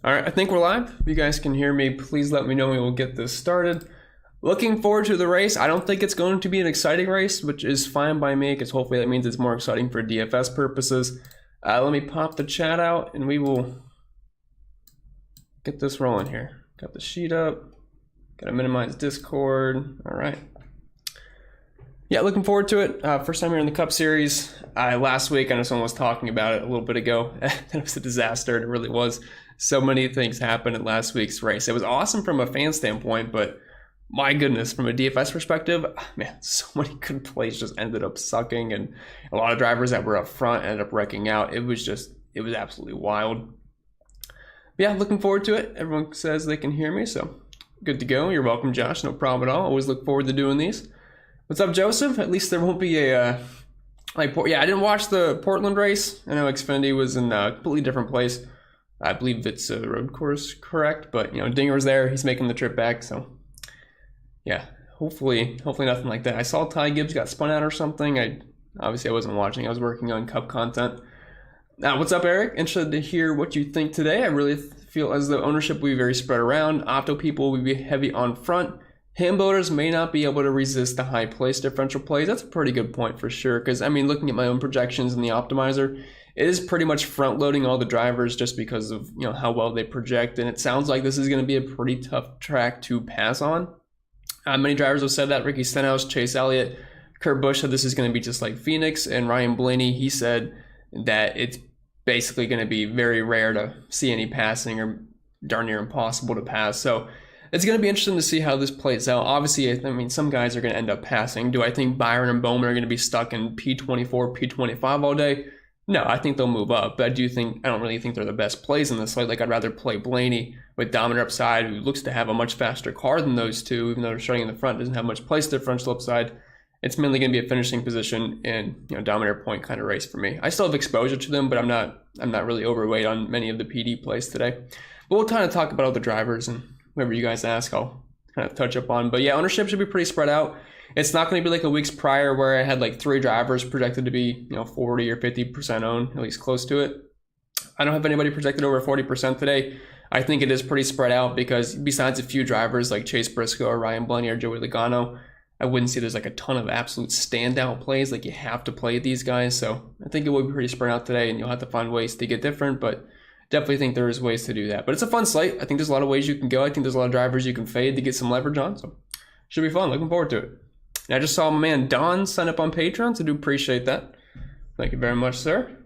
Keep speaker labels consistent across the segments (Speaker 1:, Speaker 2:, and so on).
Speaker 1: All right, I think we're live. If you guys can hear me, please let me know and we'll get this started. Looking forward to the race. I don't think it's going to be an exciting race, which is fine by me because hopefully that means it's more exciting for DFS purposes. Let me pop the chat out and we will get this rolling here. Got the sheet up. Got to minimize Discord. All right. Yeah, looking forward to it. First time here in the Cup Series. Last week, I know someone was talking about it a little bit ago. It was a disaster. It really was. So many things happened in last week's race. It was awesome from a fan standpoint, but my goodness, from a DFS perspective, man, so many good plays just ended up sucking, and a lot of drivers that were up front ended up wrecking out. It was absolutely wild. Yeah, looking forward to it. Everyone says they can hear me, so good to go. You're welcome, Josh. No problem at all. Always look forward to doing these. What's up, Joseph? At least there won't be a I didn't watch the Portland race. I know Xfinity was in a completely different place. I believe it's a road course, correct? But Dinger's there. He's making the trip back, so yeah, hopefully nothing like that. I saw Ty Gibbs got spun out or something. Obviously I wasn't watching. I was working on Cup content. Now, what's up, Eric? Interested to hear what you think today. I really feel as though ownership will be very spread around. Opto people will be heavy on front. Hand builders may not be able to resist the high place differential plays. That's a pretty good point for sure. Because, looking at my own projections in the optimizer, it is pretty much front loading all the drivers just because of how well they project. And it sounds like this is going to be a pretty tough track to pass on. Many drivers have said that. Ricky Stenhouse, Chase Elliott, Kurt Busch said this is going to be just like Phoenix. And Ryan Blaney, he said that it's basically going to be very rare to see any passing or darn near impossible to pass. So it's going to be interesting to see how this plays out. Obviously, some guys are going to end up passing. Do I think Byron and Bowman are going to be stuck in P24, P25 all day? No, I think they'll move up. But I don't really think they're the best plays in this slate. Like, I'd rather play Blaney with dominant upside, who looks to have a much faster car than those two, even though they're starting in the front, doesn't have much place differential upside. It's mainly going to be a finishing position and dominator point kind of race for me. I still have exposure to them, but I'm not really overweight on many of the PD plays today. But we'll kind of talk about other drivers and whatever you guys ask, I'll kind of touch up on. But yeah, ownership should be pretty spread out. It's not going to be like a week's prior where I had like 3 drivers projected to be 40 or 50% owned, at least close to it. I don't have anybody projected over 40% today. I think it is pretty spread out because besides a few drivers like Chase Briscoe or Ryan Blaney or Joey Logano, I wouldn't see there's like a ton of absolute standout plays. Like, you have to play these guys. So I think it will be pretty spread out today, and you'll have to find ways to get different, but definitely think there is ways to do that. But it's a fun slate. I think there's a lot of ways you can go. I think there's a lot of drivers you can fade to get some leverage on. So should be fun. Looking forward to it. And I just saw my man Don sign up on Patreon, so I do appreciate that. Thank you very much, sir.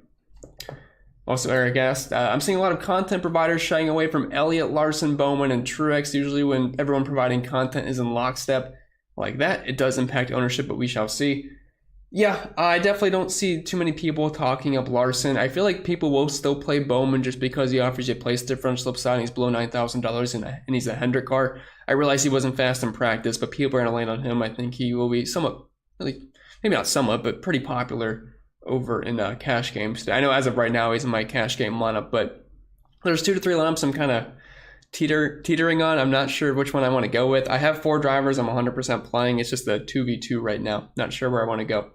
Speaker 1: Also, Eric asked, I'm seeing a lot of content providers shying away from Elliott, Larson, Bowman, and Truex. Usually when everyone providing content is in lockstep like that, it does impact ownership, but we shall see. Yeah, I definitely don't see too many people talking up Larson. I feel like people will still play Bowman just because he offers you a place differential upside and he's below $9,000 and he's a Hendrick car. I realize he wasn't fast in practice, but people are going to land on him. I think he will be somewhat, maybe not somewhat, but pretty popular over in cash games. I know as of right now he's in my cash game lineup, but there's 2 to 3 lineups I'm kind of teetering on. I'm not sure which one I want to go with. I have 4 drivers I'm 100% playing. It's just a 2v2 right now. Not sure where I want to go.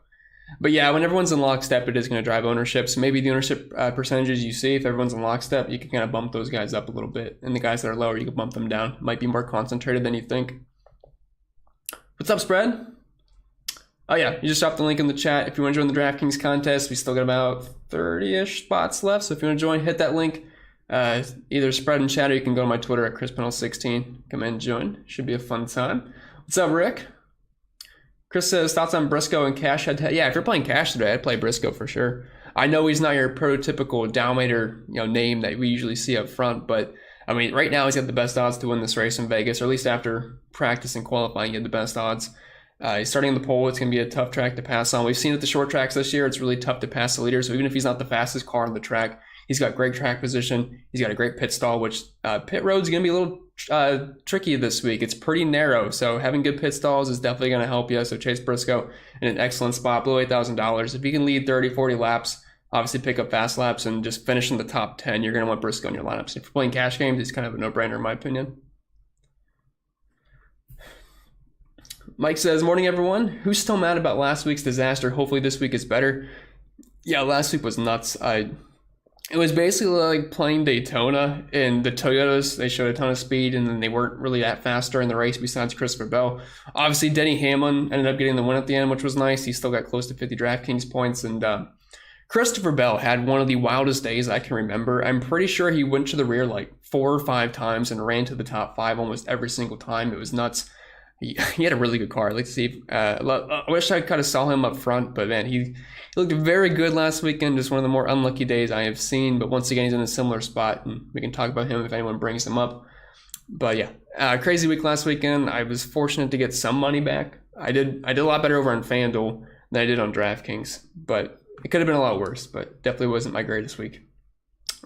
Speaker 1: But yeah, when everyone's in lockstep, it is going to drive ownership. So maybe the ownership percentages you see, if everyone's in lockstep, you can kind of bump those guys up a little bit. And the guys that are lower, you can bump them down. Might be more concentrated than you think. What's up, Spread? Oh yeah, you just dropped the link in the chat. If you want to join the DraftKings contest, we still got about 30-ish spots left. So if you want to join, hit that link. Either Spread and chat, or you can go to my Twitter at ChrisPennell16. Come in and join. Should be a fun time. What's up, Rick? Chris says, thoughts on Briscoe and cash head-to-head? Yeah, if you're playing cash today, I'd play Briscoe for sure. I know he's not your prototypical dominator, name that we usually see up front, but right now he's got the best odds to win this race in Vegas, or at least after practice and qualifying, he had the best odds. He's starting in the pole. It's going to be a tough track to pass on. We've seen at the short tracks this year, it's really tough to pass the leader. So even if he's not the fastest car on the track, he's got great track position. He's got a great pit stall, which pit road's going to be a little tricky this week. It's pretty narrow, so having good pit stalls is definitely going to help you. So Chase Briscoe in an excellent spot, below $8,000. If you can lead 30, 40 laps, obviously pick up fast laps and just finish in the top 10, you're going to want Briscoe in your lineups. If you're playing cash games, it's kind of a no-brainer in my opinion. Mike says, morning everyone. Who's still mad about last week's disaster? Hopefully this week is better. Yeah, last week was nuts. It was basically like playing Daytona, and the Toyotas, they showed a ton of speed, and then they weren't really that fast during the race besides Christopher Bell. Obviously, Denny Hamlin ended up getting the win at the end, which was nice. He still got close to 50 DraftKings points, and Christopher Bell had one of the wildest days I can remember. I'm pretty sure he went to the rear like 4 or 5 times and ran to the top 5 almost every single time. It was nuts. He had a really good car. I'd like to see. I wish I kind of saw him up front, but man, he looked very good last weekend. Just one of the more unlucky days I have seen. But once again, he's in a similar spot, and we can talk about him if anyone brings him up. But yeah, crazy week last weekend. I was fortunate to get some money back. I did a lot better over on FanDuel than I did on DraftKings, but it could have been a lot worse. But definitely wasn't my greatest week.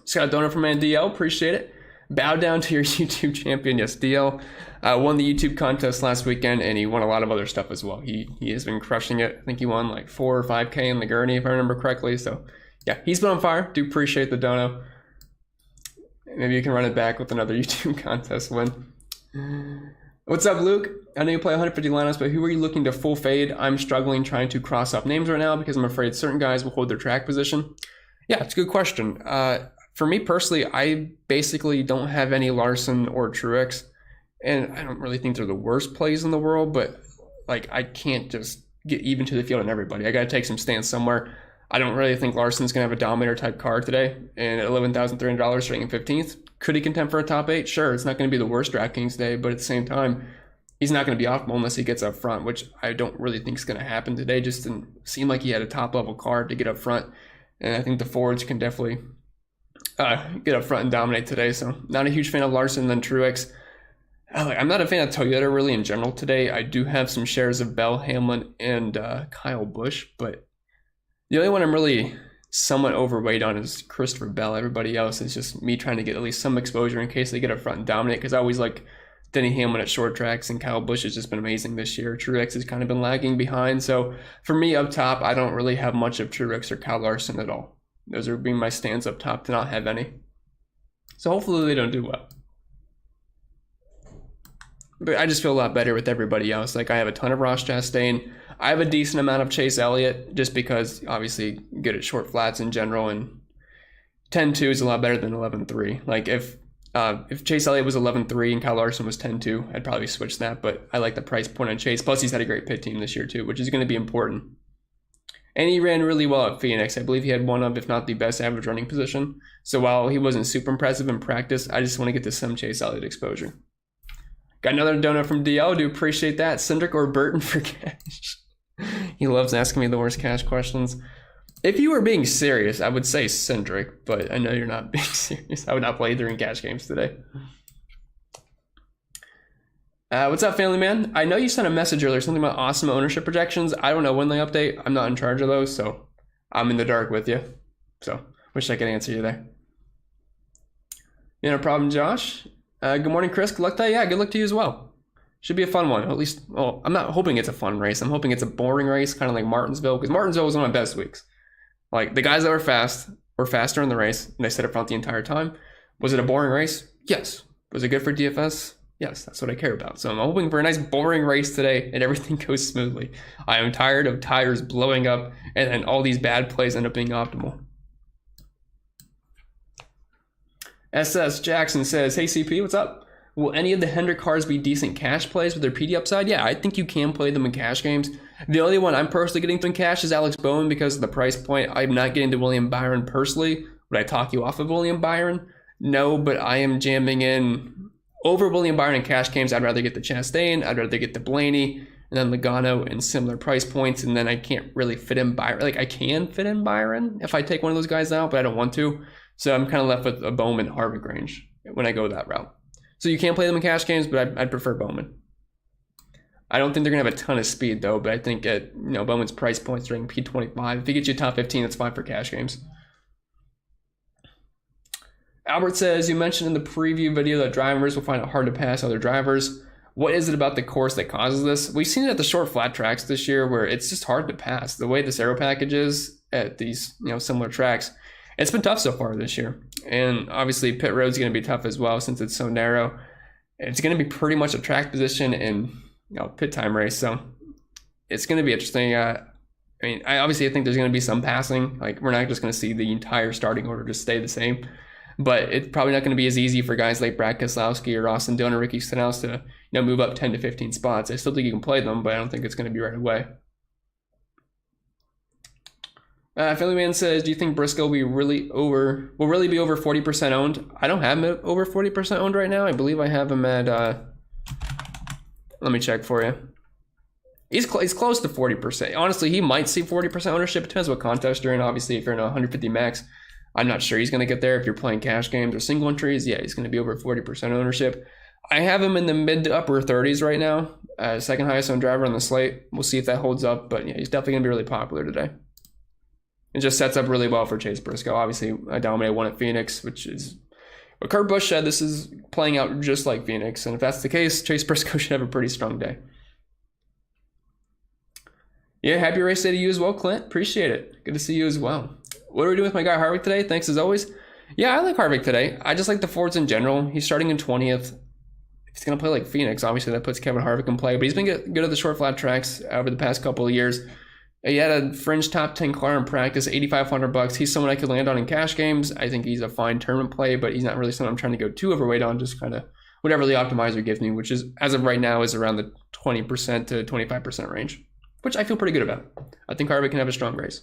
Speaker 1: Just got a donor from DL. Appreciate it. Bow down to your YouTube champion. Yes, DL won the YouTube contest last weekend, and he won a lot of other stuff as well. He has been crushing it. I think he won like 4 or 5K in the gurney, if I remember correctly. So yeah, he's been on fire. Do appreciate the dono. Maybe you can run it back with another YouTube contest win. What's up, Luke? I know you play 150 lineups, but who are you looking to full fade? I'm struggling trying to cross up names right now because I'm afraid certain guys will hold their track position. Yeah, it's a good question. For me personally, I basically don't have any Larson or Truex, and I don't really think they're the worst plays in the world, but like I can't just get even to the field on everybody. I got to take some stance somewhere. I don't really think Larson's going to have a dominator type car today, and at $11,300 ranking 15th. Could he contend for a top 8? Sure, it's not going to be the worst DraftKings day, but at the same time, he's not going to be optimal unless he gets up front, which I don't really think is going to happen today. Just didn't seem like he had a top level car to get up front, and I think the Fords can definitely get up front and dominate today. So not a huge fan of Larson than Truex. I'm not a fan of Toyota really in general today. I do have some shares of Bell, Hamlin, and Kyle Busch, but the only one I'm really somewhat overweight on is Christopher Bell. Everybody else is just me trying to get at least some exposure in case they get up front and dominate, because I always like Denny Hamlin at short tracks, and Kyle Busch has just been amazing this year. Truex has kind of been lagging behind. So for me up top, I don't really have much of Truex or Kyle Larson at all. Those are being my stands up top to not have any. So hopefully they don't do well. But I just feel a lot better with everybody else. Like I have a ton of Ross Chastain. I have a decent amount of Chase Elliott just because obviously good at short flats in general, and 10-2 is a lot better than 11-3. Like if Chase Elliott was 11-3 and Kyle Larson was 10-2, I'd probably switch that, but I like the price point on Chase. Plus he's had a great pit team this year too, which is going to be important. And he ran really well at Phoenix. I believe he had one of, if not the best average running position. So while he wasn't super impressive in practice, I just want to get to some Chase Elliott exposure. Got another donut from DL. Do appreciate that. Cendrick or Burton for cash? He loves asking me the worst cash questions. If you were being serious, I would say Cendrick, but I know you're not being serious. I would not play either in cash games today. What's up, family man? I know you sent a message earlier, something about awesome ownership projections. I don't know when they update. I'm not in charge of those, so I'm in the dark with you. So wish I could answer you there. No problem, Josh. Good morning, Chris. Good luck to you. Yeah, good luck to you as well. Should be a fun one. At least, well, I'm not hoping it's a fun race. I'm hoping it's a boring race, kind of like Martinsville, because Martinsville was one of my best weeks. Like, the guys that were fast were faster in the race, and they sat up front the entire time. Was it a boring race? Yes. Was it good for DFS? Yes, that's what I care about. So I'm hoping for a nice boring race today and everything goes smoothly. I am tired of tires blowing up and then all these bad plays end up being optimal. SS Jackson says, hey CP, what's up? Will any of the Hendrick cars be decent cash plays with their PD upside? Yeah, I think you can play them in cash games. The only one I'm personally getting from cash is Alex Bowman because of the price point. I'm not getting to William Byron personally. Would I talk you off of William Byron? No, but I am jamming in over William Byron in cash games. I'd rather get the Chastain, I'd rather get the Blaney, and then Logano in similar price points, and then I can't really fit in Byron. Like, I can fit in Byron if I take one of those guys out, but I don't want to. So I'm kind of left with a Bowman Harvick range when I go that route. So you can play them in cash games, but I'd prefer Bowman. I don't think they're going to have a ton of speed, though, but I think at Bowman's price points during P25, if he gets you top 15, that's fine for cash games. Albert says, you mentioned in the preview video that drivers will find it hard to pass other drivers. What is it about the course that causes this? We've seen it at the short flat tracks this year where it's just hard to pass. The way this aero package is at these similar tracks, it's been tough so far this year. And obviously pit road's going to be tough as well since it's so narrow. It's going to be pretty much a track position and pit time race. So it's going to be interesting. I mean, I obviously think there's going to be some passing. Like, we're not just going to see the entire starting order just stay the same. But it's probably not going to be as easy for guys like Brad Keselowski or Austin Dillon or Ricky Stenhouse to move up 10 to 15 spots. I still think you can play them, but I don't think it's going to be right away. Philly Man says, do you think Briscoe will really be over 40% owned? I don't have him at over 40% owned right now. I believe I have him at, let me check for you. He's close to 40%. Honestly, he might see 40% ownership. It depends what contest you're in. Obviously, if you're in a 150 max, I'm not sure he's going to get there. If you're playing cash games or single entries, yeah, he's going to be over 40% ownership. I have him in the mid to upper 30s right now. Second highest owned driver on the slate. We'll see if that holds up, but yeah, he's definitely going to be really popular today. It just sets up really well for Chase Briscoe. Obviously, I dominated one at Phoenix, which is what Kurt Busch said. This is playing out just like Phoenix, and if that's the case, Chase Briscoe should have a pretty strong day. Yeah, happy race day to you as well, Clint. Appreciate it. Good to see you as well. What are we doing with my guy Harvick today? Thanks as always. Yeah, I like Harvick today. I just like the Fords in general. He's starting in 20th. If he's going to play like Phoenix, obviously that puts Kevin Harvick in play, but he's been good at the short flat tracks over the past couple of years. He had a fringe top 10 car in practice, $8,500. He's someone I could land on in cash games. I think he's a fine tournament play, but he's not really someone I'm trying to go too overweight on, just kind of whatever the optimizer gives me, which is, as of right now, is around the 20% to 25% range, which I feel pretty good about. I think Harvick can have a strong race.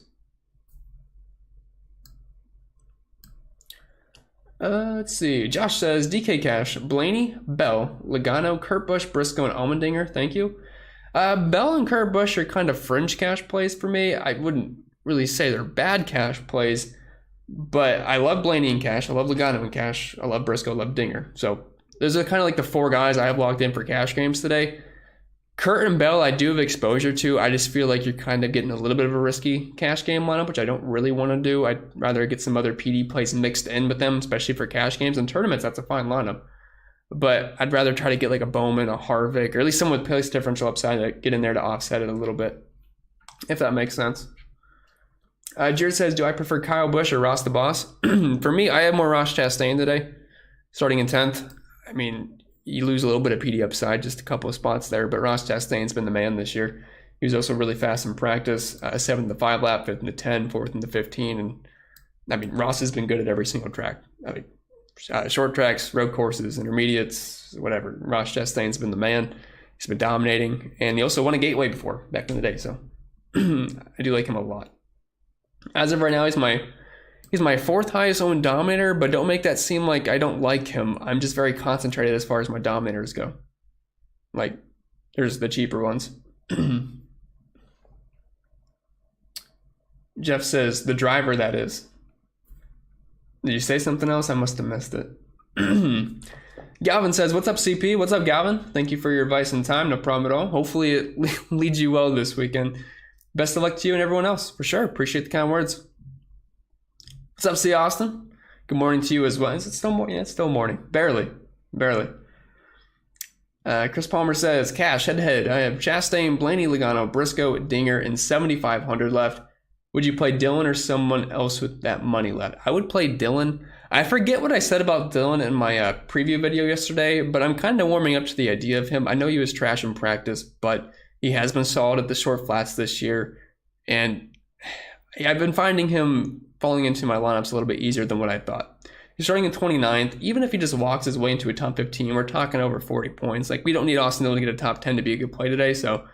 Speaker 1: Let's see. Josh says, DK Cash, Blaney, Bell, Logano, Kurt Busch, Briscoe, and Almandinger. Thank you. Bell and Kurt Busch are kind of fringe cash plays for me. I wouldn't really say they're bad cash plays, but I love Blaney in cash. I love Logano in cash. I love Briscoe. I love Dinger. So those are kind of like the four guys I have logged in for cash games today. Kurt and Bell I do have exposure to. I just feel like you're kind of getting a little bit of a risky cash game lineup, which I don't really want to do. I'd rather get some other PD plays mixed in with them, especially for cash games and tournaments. That's a fine lineup. But I'd rather try to get like a Bowman, a Harvick, or at least someone with place differential upside to get in there to offset it a little bit, if that makes sense. Jared says, do I prefer Kyle Busch or Ross the Boss? For me, I have more Ross Chastain today, starting in 10th. I mean, you lose a little bit of PD upside, just a couple of spots there, but Ross Chastain's been the man this year. He was also really fast in practice, 7th to 5 lap, 5th to 10, 4th into 15, and I mean, Ross has been good at every single track. I mean, short tracks, road courses, intermediates, whatever. Ross Chastain's been the man. He's been dominating, and he also won a Gateway before, back in the day, so I do like him a lot. As of right now, he's my 4th highest owned dominator, but don't make that seem like I don't like him. I'm just very concentrated as far as my dominators go. Like, there's the cheaper ones. Jeff says, the driver, that is. Did you say something else? I must have missed it. Galvin says, what's up, CP? What's up, Galvin? Thank you for your advice and time. No problem at all. Hopefully it leads you well this weekend. Best of luck to you and everyone else, for sure. Appreciate the kind words. What's up, C. Austin? Good morning to you as well. Is it still morning? Yeah, it's still morning. Barely. Chris Palmer says, cash, head-to-head. I have Chastain, Blaney, Logano, Briscoe, Dinger, and 7,500 left. Would you play Dillon or someone else with that money left? I would play Dillon. I forget what I said about Dillon in my preview video yesterday, but I'm kind of warming up to the idea of him. I know he was trash in practice, but he has been solid at the short flats this year, and I've been finding him falling into my lineups a little bit easier than what I thought. He's starting in 29th. Even if he just walks his way into a top 15, we're talking over 40 points. Like, we don't need Austin Dillon to get a top 10 to be a good play today, so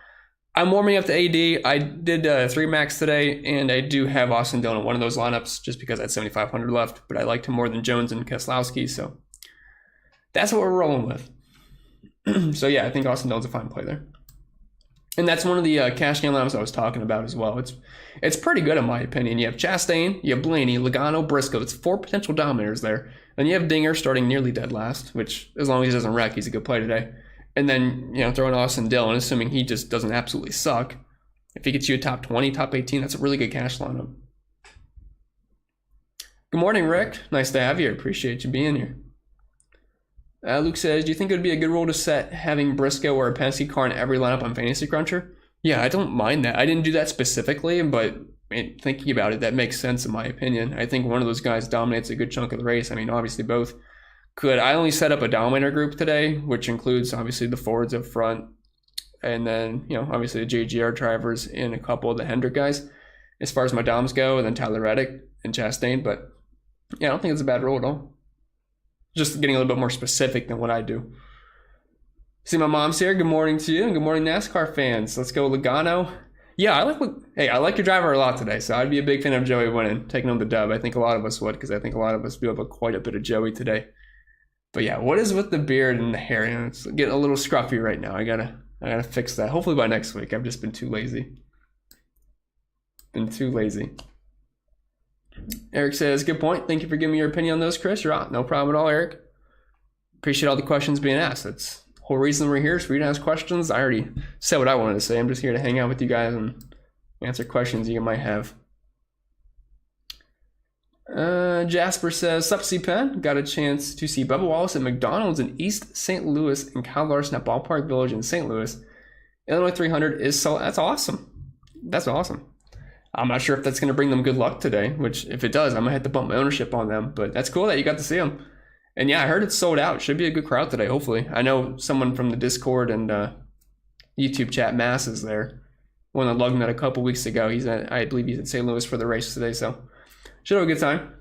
Speaker 1: I'm warming up to AD. I did 3 max today, and I do have Austin Dillon in one of those lineups just because I had 7,500 left, but I liked him more than Jones and Keselowski, so that's what we're rolling with. So yeah, I think Austin Dillon's a fine play there. And that's one of the cash game lineups I was talking about as well. It's pretty good in my opinion. You have Chastain, you have Blaney, Logano, Briscoe. It's 4 potential dominators there. Then you have Dinger starting nearly dead last, which as long as he doesn't wreck, he's a good play today. And then, throwing Austin Dillon, assuming he just doesn't absolutely suck. If he gets you a top 20, top 18, that's a really good cash lineup. Good morning, Rick. Nice to have you. Appreciate you being here. Luke says, do you think it would be a good rule to set having Briscoe or a Penske car in every lineup on Fantasy Cruncher? Yeah, I don't mind that. I didn't do that specifically, but thinking about it, that makes sense in my opinion. I think one of those guys dominates a good chunk of the race. I mean, obviously both could. I only set up a dominator group today, which includes obviously the Fords up front, and then, you know, obviously the JGR drivers and a couple of the Hendrick guys as far as my DOMs go, and then Tyler Reddick and Chastain. But yeah, I don't think it's a bad rule at all. Just getting a little bit more specific than what I do. See, my mom's here. Good morning to you, and good morning, NASCAR fans. Let's go Logano. Yeah, I like your driver a lot today, so I'd be a big fan of Joey winning, taking home the dub. I think a lot of us would, because I think a lot of us do have quite a bit of Joey today. But yeah, what is with the beard and the hair? You know, it's getting a little scruffy right now. I gotta fix that. Hopefully by next week. I've just been too lazy. Eric says, good point. Thank you for giving me your opinion on those, Chris. You're out. No problem at all, Eric. Appreciate all the questions being asked. That's the whole reason we're here is for you to ask questions. I already said what I wanted to say. I'm just here to hang out with you guys and answer questions you might have. Jasper says, sup C-Pen, got a chance to see Bubba Wallace at McDonald's in East St. Louis and Kyle Larson at Ballpark Village in St. Louis. Illinois 300 is so, that's awesome. That's awesome. I'm not sure if that's going to bring them good luck today, which if it does, I might have to bump my ownership on them, but that's cool that you got to see them. And yeah, I heard it's sold out. Should be a good crowd today, hopefully. I know someone from the Discord and YouTube chat, Mass, is there. One that logged in a couple weeks ago. I believe he's in St. Louis for the race today, so should have a good time.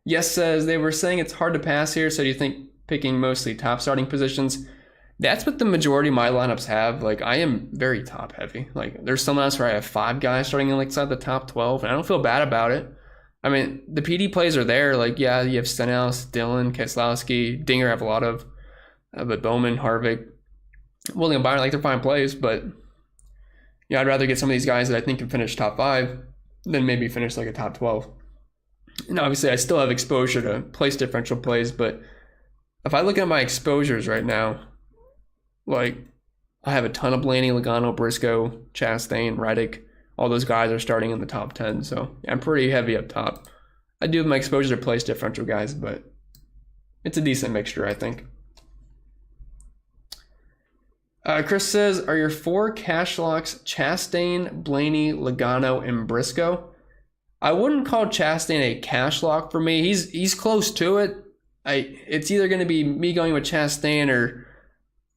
Speaker 1: Yes says, they were saying it's hard to pass here, so do you think picking mostly top starting positions? That's what the majority of my lineups have. Like, I am very top heavy. Like, there's some lineups where I have 5 guys starting in like inside the top 12, and I don't feel bad about it. I mean, the PD plays are there. Like, yeah, you have Stenhouse, Dillon, Keselowski, Dinger have a lot of, but Bowman, Harvick, William Byron, like, they're fine plays, but yeah, I'd rather get some of these guys that I think can finish top 5 than maybe finish like a top 12. And obviously, I still have exposure to place differential plays, but if I look at my exposures right now, like, I have a ton of Blaney, Logano, Briscoe, Chastain, Reddick. All those guys are starting in the top 10, so I'm pretty heavy up top. I do have my exposure to place differential guys, but it's a decent mixture, I think. Chris says, are your 4 cash locks Chastain, Blaney, Logano, and Briscoe? I wouldn't call Chastain a cash lock for me. He's close to it. It's either going to be me going with Chastain or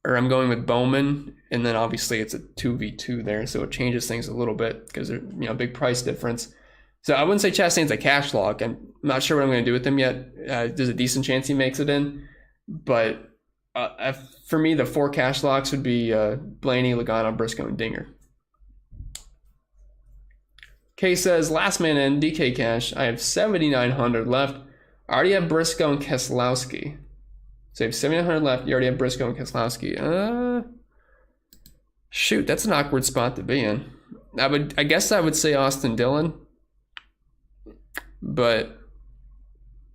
Speaker 1: I'm going with Bowman, and then obviously it's a 2v2 there, so it changes things a little bit because there's, you know, big price difference. So I wouldn't say Chastain's a cash lock. I'm not sure what I'm going to do with him yet. There's a decent chance he makes it in, but for me, the 4 cash locks would be Blaney, Logano, Briscoe, and Dinger. Kay says, last man in, DK Cash. I have 7,900 left. I already have Briscoe and Keselowski. So you have 7,900 left. You already have Briscoe and Keselowski. Shoot, that's an awkward spot to be in. I guess I would say Austin Dillon. But,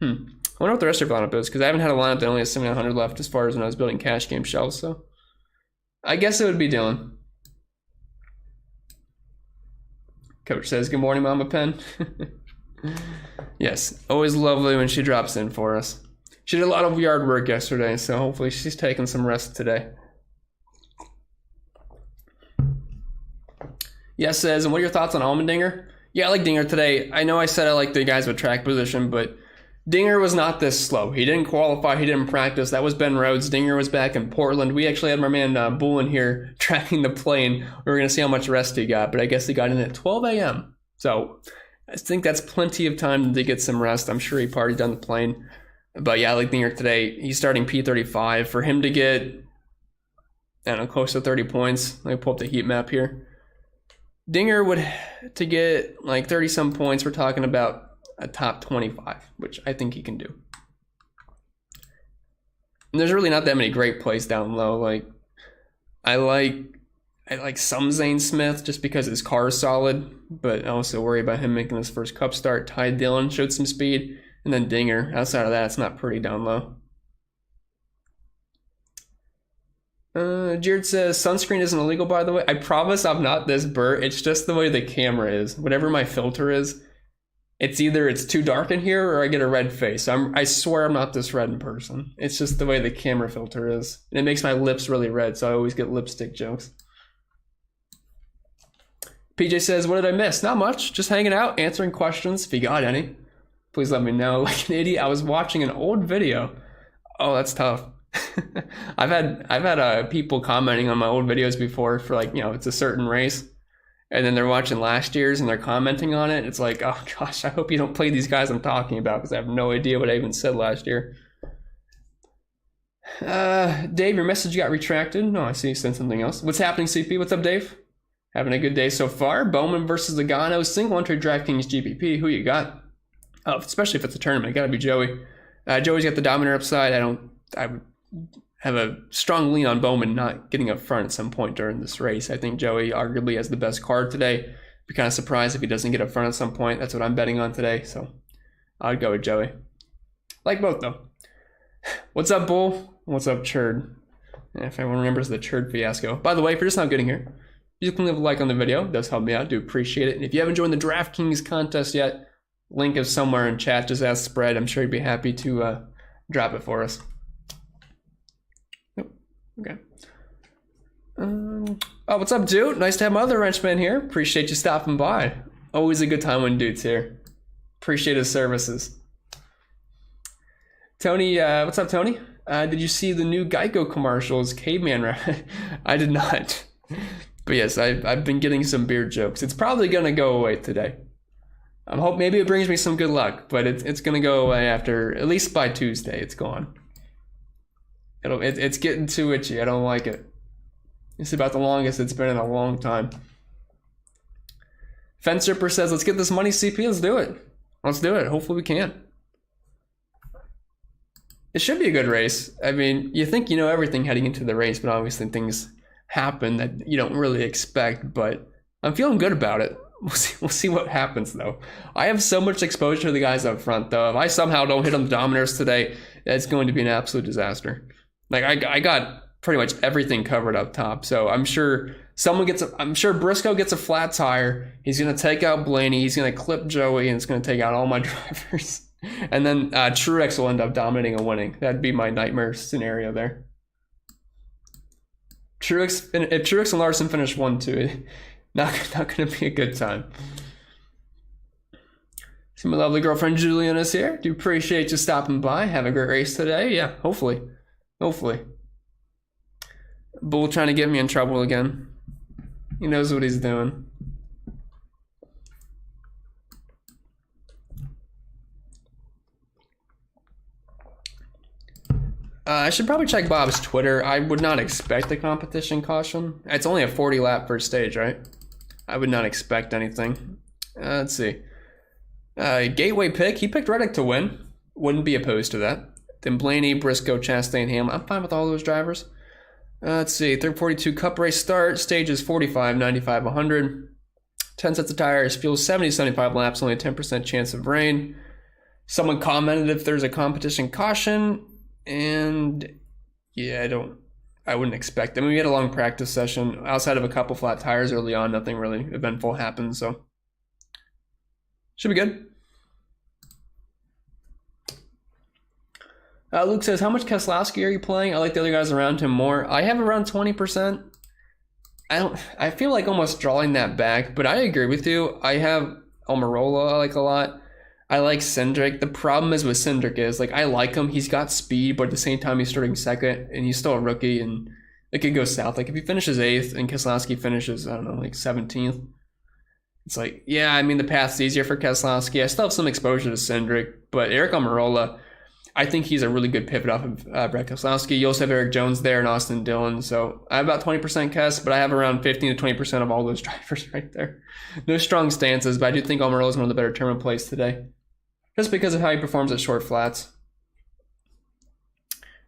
Speaker 1: I wonder what the rest of your lineup is, because I haven't had a lineup that only has 7,900 left as far as when I was building cash game shells. So I guess it would be Dillon. Coach says, good morning, Mama Pen. Yes, always lovely when she drops in for us. She did a lot of yard work yesterday, so hopefully she's taking some rest today. Yes says, and what are your thoughts on Almandinger? Yeah, I like Dinger today. I know I said I like the guys with track position, but Dinger was not this slow. He didn't qualify. He didn't practice. That was Ben Rhodes. Dinger was back in Portland. We actually had my man Bullen here tracking the plane. We were going to see how much rest he got, but I guess he got in at 12 a.m. So I think that's plenty of time to get some rest. I'm sure he partied on the plane. But yeah, I like Dinger today. He's starting P35. For him to get, I don't know, close to 30 points. Let me pull up the heat map here. Dinger would, to get like 30-some points, we're talking about a top 25, which I think he can do. And there's really not that many great plays down low. Like, I like some Zane Smith just because his car is solid, but I also worry about him making his first Cup start. Ty Dillon showed some speed, and then Dinger. Outside of that, it's not pretty down low. Jared says, sunscreen isn't illegal, by the way. I promise I'm not this burnt. It's just the way the camera is. Whatever my filter is, it's either it's too dark in here or I get a red face. I swear I'm not this red in person. It's just the way the camera filter is. And it makes my lips really red, so I always get lipstick jokes. PJ says, what did I miss? Not much. Just hanging out, answering questions. If you got any, please let me know. Like an idiot, I was watching an old video. Oh, that's tough. I've had people commenting on my old videos before for like, it's a certain race, and then they're watching last year's and they're commenting on it. It's like, oh gosh, I hope you don't play these guys I'm talking about, because I have no idea what I even said last year. Dave, your message got retracted. No, I see you sent something else. What's happening, CP? What's up, Dave? Having a good day so far. Bowman versus Logano, single entry DraftKings GPP. Who you got? Oh, especially if it's a tournament, gotta be Joey. Joey's got the dominator upside. I would have a strong lean on Bowman not getting up front at some point during this race. I think Joey arguably has the best card today. Be kind of surprised if he doesn't get up front at some point. That's what I'm betting on today, so I'd go with Joey. Like both though. What's up, Bull? What's up, Churd? If everyone remembers the Churd fiasco. By the way, if you're just now getting here, you can leave a like on the video. It does help me out. I do appreciate it. And if you haven't joined the DraftKings contest yet, link is somewhere in chat. Just ask Spread. I'm sure he'd be happy to drop it for us. Nope. Okay. Oh, what's up, dude? Nice to have my other wrenchman here. Appreciate you stopping by. Always a good time when dude's here. Appreciate his services. Tony, what's up, Tony? Did you see the new Geico commercials? Caveman, I did not. But yes, I've been getting some beard jokes. It's probably gonna go away today. I'm hoping maybe it brings me some good luck, but it's gonna go away after, at least by Tuesday. It's gone. It's getting too itchy. I don't like it. It's about the longest it's been in a long time. Fence Ripper says, "Let's get this money, CP. Let's do it. Let's do it. Hopefully we can." It should be a good race. I mean, you think you know everything heading into the race, but obviously things happen that you don't really expect. But I'm feeling good about it. We'll see what happens, though. I have so much exposure to the guys up front, though. If I somehow don't hit on the dominators today, it's going to be an absolute disaster. Like, I got pretty much everything covered up top. So I'm sure I'm sure Briscoe gets a flat tire. He's going to take out Blaney. He's going to clip Joey, and it's going to take out all my drivers. And then Truex will end up dominating and winning. That'd be my nightmare scenario there. If Truex and Larson finish 1-2, not going to be a good time. See, my lovely girlfriend Julian is here. Do appreciate you stopping by. Have a great race today. Yeah, hopefully. Bull trying to get me in trouble again. He knows what he's doing. I should probably check Bob's Twitter. I would not expect a competition caution. It's only a 40 lap first stage, right? I would not expect anything. Let's see. Gateway pick. He picked Reddick to win. Wouldn't be opposed to that. Then Blaney, Briscoe, Chastain, Hamlin. I'm fine with all those drivers. Let's see. 342 Cup race start. Stages 45, 95, 100. 10 sets of tires. Fuel 70, 75 laps. Only a 10% chance of rain. Someone commented if there's a competition caution. And yeah, I wouldn't expect. I mean, we had a long practice session. Outside of a couple flat tires early on, nothing really eventful happened, so should be good. Luke says, how much Keselowski are you playing? I like the other guys around him more. I have around 20%. I feel like almost drawing that back, but I agree with you. I have Amarola I like a lot. I like Cendrick. The problem is with Cendrick is, like, I like him. He's got speed, but at the same time, he's starting second, and he's still a rookie, and it could go south. Like, if he finishes 8th and Keselowski finishes, I don't know, like 17th, it's like, yeah, I mean, the path's easier for Keselowski. I still have some exposure to Cendrick, but Eric Amarola, I think he's a really good pivot off of Brett Keselowski. You also have Eric Jones there and Austin Dillon, so I have about 20% Kes, but I have around 15 to 20% of all those drivers right there. No strong stances, but I do think Amarola is one of the better tournament plays today, just because of how he performs at short flats.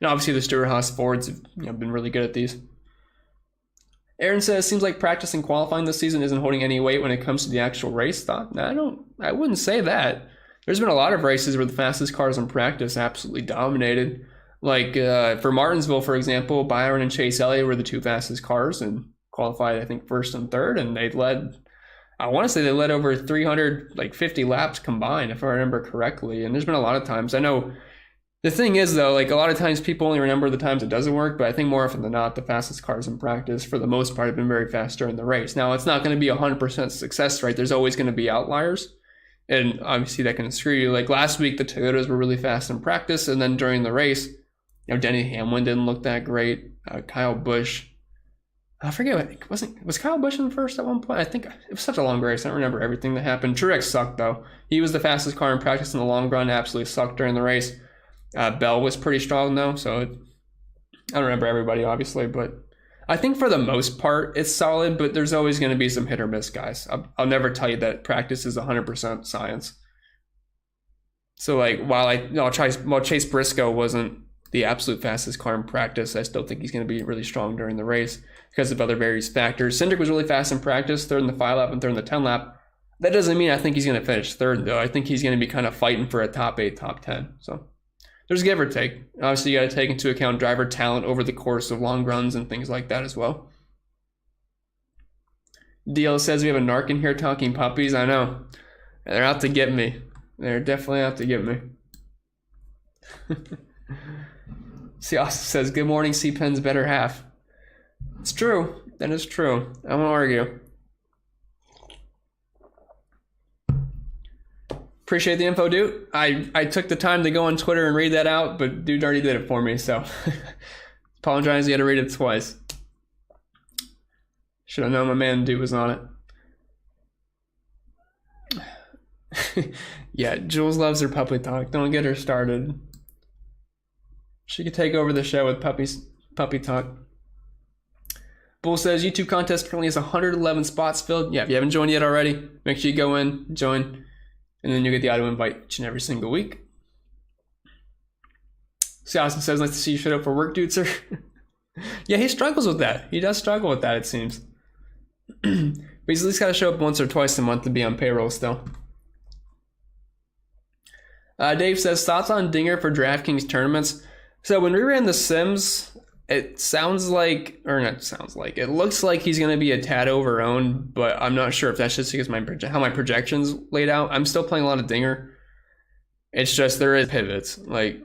Speaker 1: And obviously the Stewart-Haas Fords have been really good at these. Aaron says, seems like practice and qualifying this season isn't holding any weight when it comes to the actual race stuff. No, I wouldn't say that. There's been a lot of races where the fastest cars in practice absolutely dominated. Like for Martinsville, for example, Byron and Chase Elliott were the two fastest cars and qualified, I think, first and third, and they led, I want to say they led over 350 laps combined, if I remember correctly. And there's been a lot of times. I know the thing is, though, like a lot of times people only remember the times it doesn't work, but I think more often than not, the fastest cars in practice, for the most part, have been very fast during the race. Now, it's not going to be 100% success rate. There's always going to be outliers. And obviously that can screw you. Like last week, the Toyotas were really fast in practice, and then during the race, Denny Hamlin didn't look that great. Kyle Busch. I forget, was Kyle Busch in first at one point? I think it was such a long race. I don't remember everything that happened. Truex sucked, though. He was the fastest car in practice in the long run. Absolutely sucked during the race. Bell was pretty strong, though. So I don't remember everybody, obviously. But I think for the most part, it's solid. But there's always going to be some hit or miss, guys. I'll never tell you that practice is 100% science. So, like, while Chase Briscoe wasn't the absolute fastest car in practice, I still think he's going to be really strong during the race because of other various factors. Cendrick was really fast in practice, third in the 5 lap and third in the 10 lap. That doesn't mean I think he's going to finish third, though. I think he's going to be kind of fighting for a top 8, top 10. So there's give or take. Obviously, you got to take into account driver talent over the course of long runs and things like that as well. DL says we have a narc in here talking puppies. I know. They're out to get me. They're definitely out to get me. See, Austin says, good morning, C-Pen's better half. It's true. That is true. I won't argue. Appreciate the info, dude. I took the time to go on Twitter and read that out, but dude already did it for me, so apologize. You had to read it twice. Should have known my man dude was on it. Yeah, Jules loves her puppy talk. Don't get her started. She could take over the show with puppy talk. Bull says YouTube contest currently has 111 spots filled. Yeah, if you haven't joined yet already, make sure you go in, join, and then you get the auto invite each and every single week. See, Austin says, nice to see you showed up for work, dude, sir. Yeah, he struggles with that. He does struggle with that, it seems. But he's at least got to show up once or twice a month to be on payroll still. Dave says, thoughts on Dinger for DraftKings tournaments? So when we ran the Sims, it looks like he's going to be a tad over-owned, but I'm not sure if that's just because how my projections laid out. I'm still playing a lot of Dinger. It's just there is pivots. Like,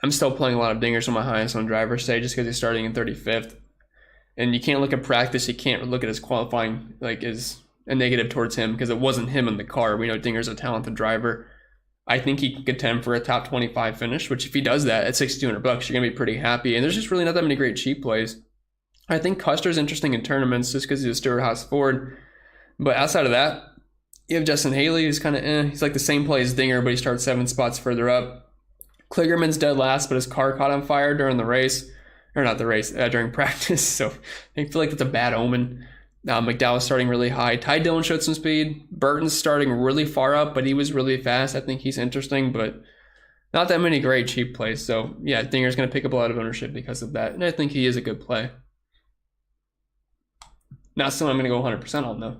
Speaker 1: I'm still playing a lot of Dingers on my highest on driver stage just because he's starting in 35th. And you can't look at practice. You can't look at his qualifying like as a negative towards him because it wasn't him in the car. We know Dinger's a talented driver. I think he can contend for a top 25 finish, which if he does that at $6,200, you're going to be pretty happy. And there's just really not that many great cheap plays. I think Custer's interesting in tournaments just because he's a Stewart-Haas Ford. But outside of that, you have Justin Haley, who's kind of He's like the same play as Dinger, but he starts 7 spots further up. Kligerman's dead last, but his car caught on fire during the race. Or not the race, during practice. So I feel like that's a bad omen. McDowell's starting really high. Ty Dillon showed some speed. Burton's starting really far up, but he was really fast. I think he's interesting, but not that many great cheap plays. So, yeah, Dinger's going to pick up a lot of ownership because of that, and I think he is a good play. Not someone I'm going to go 100% on, though.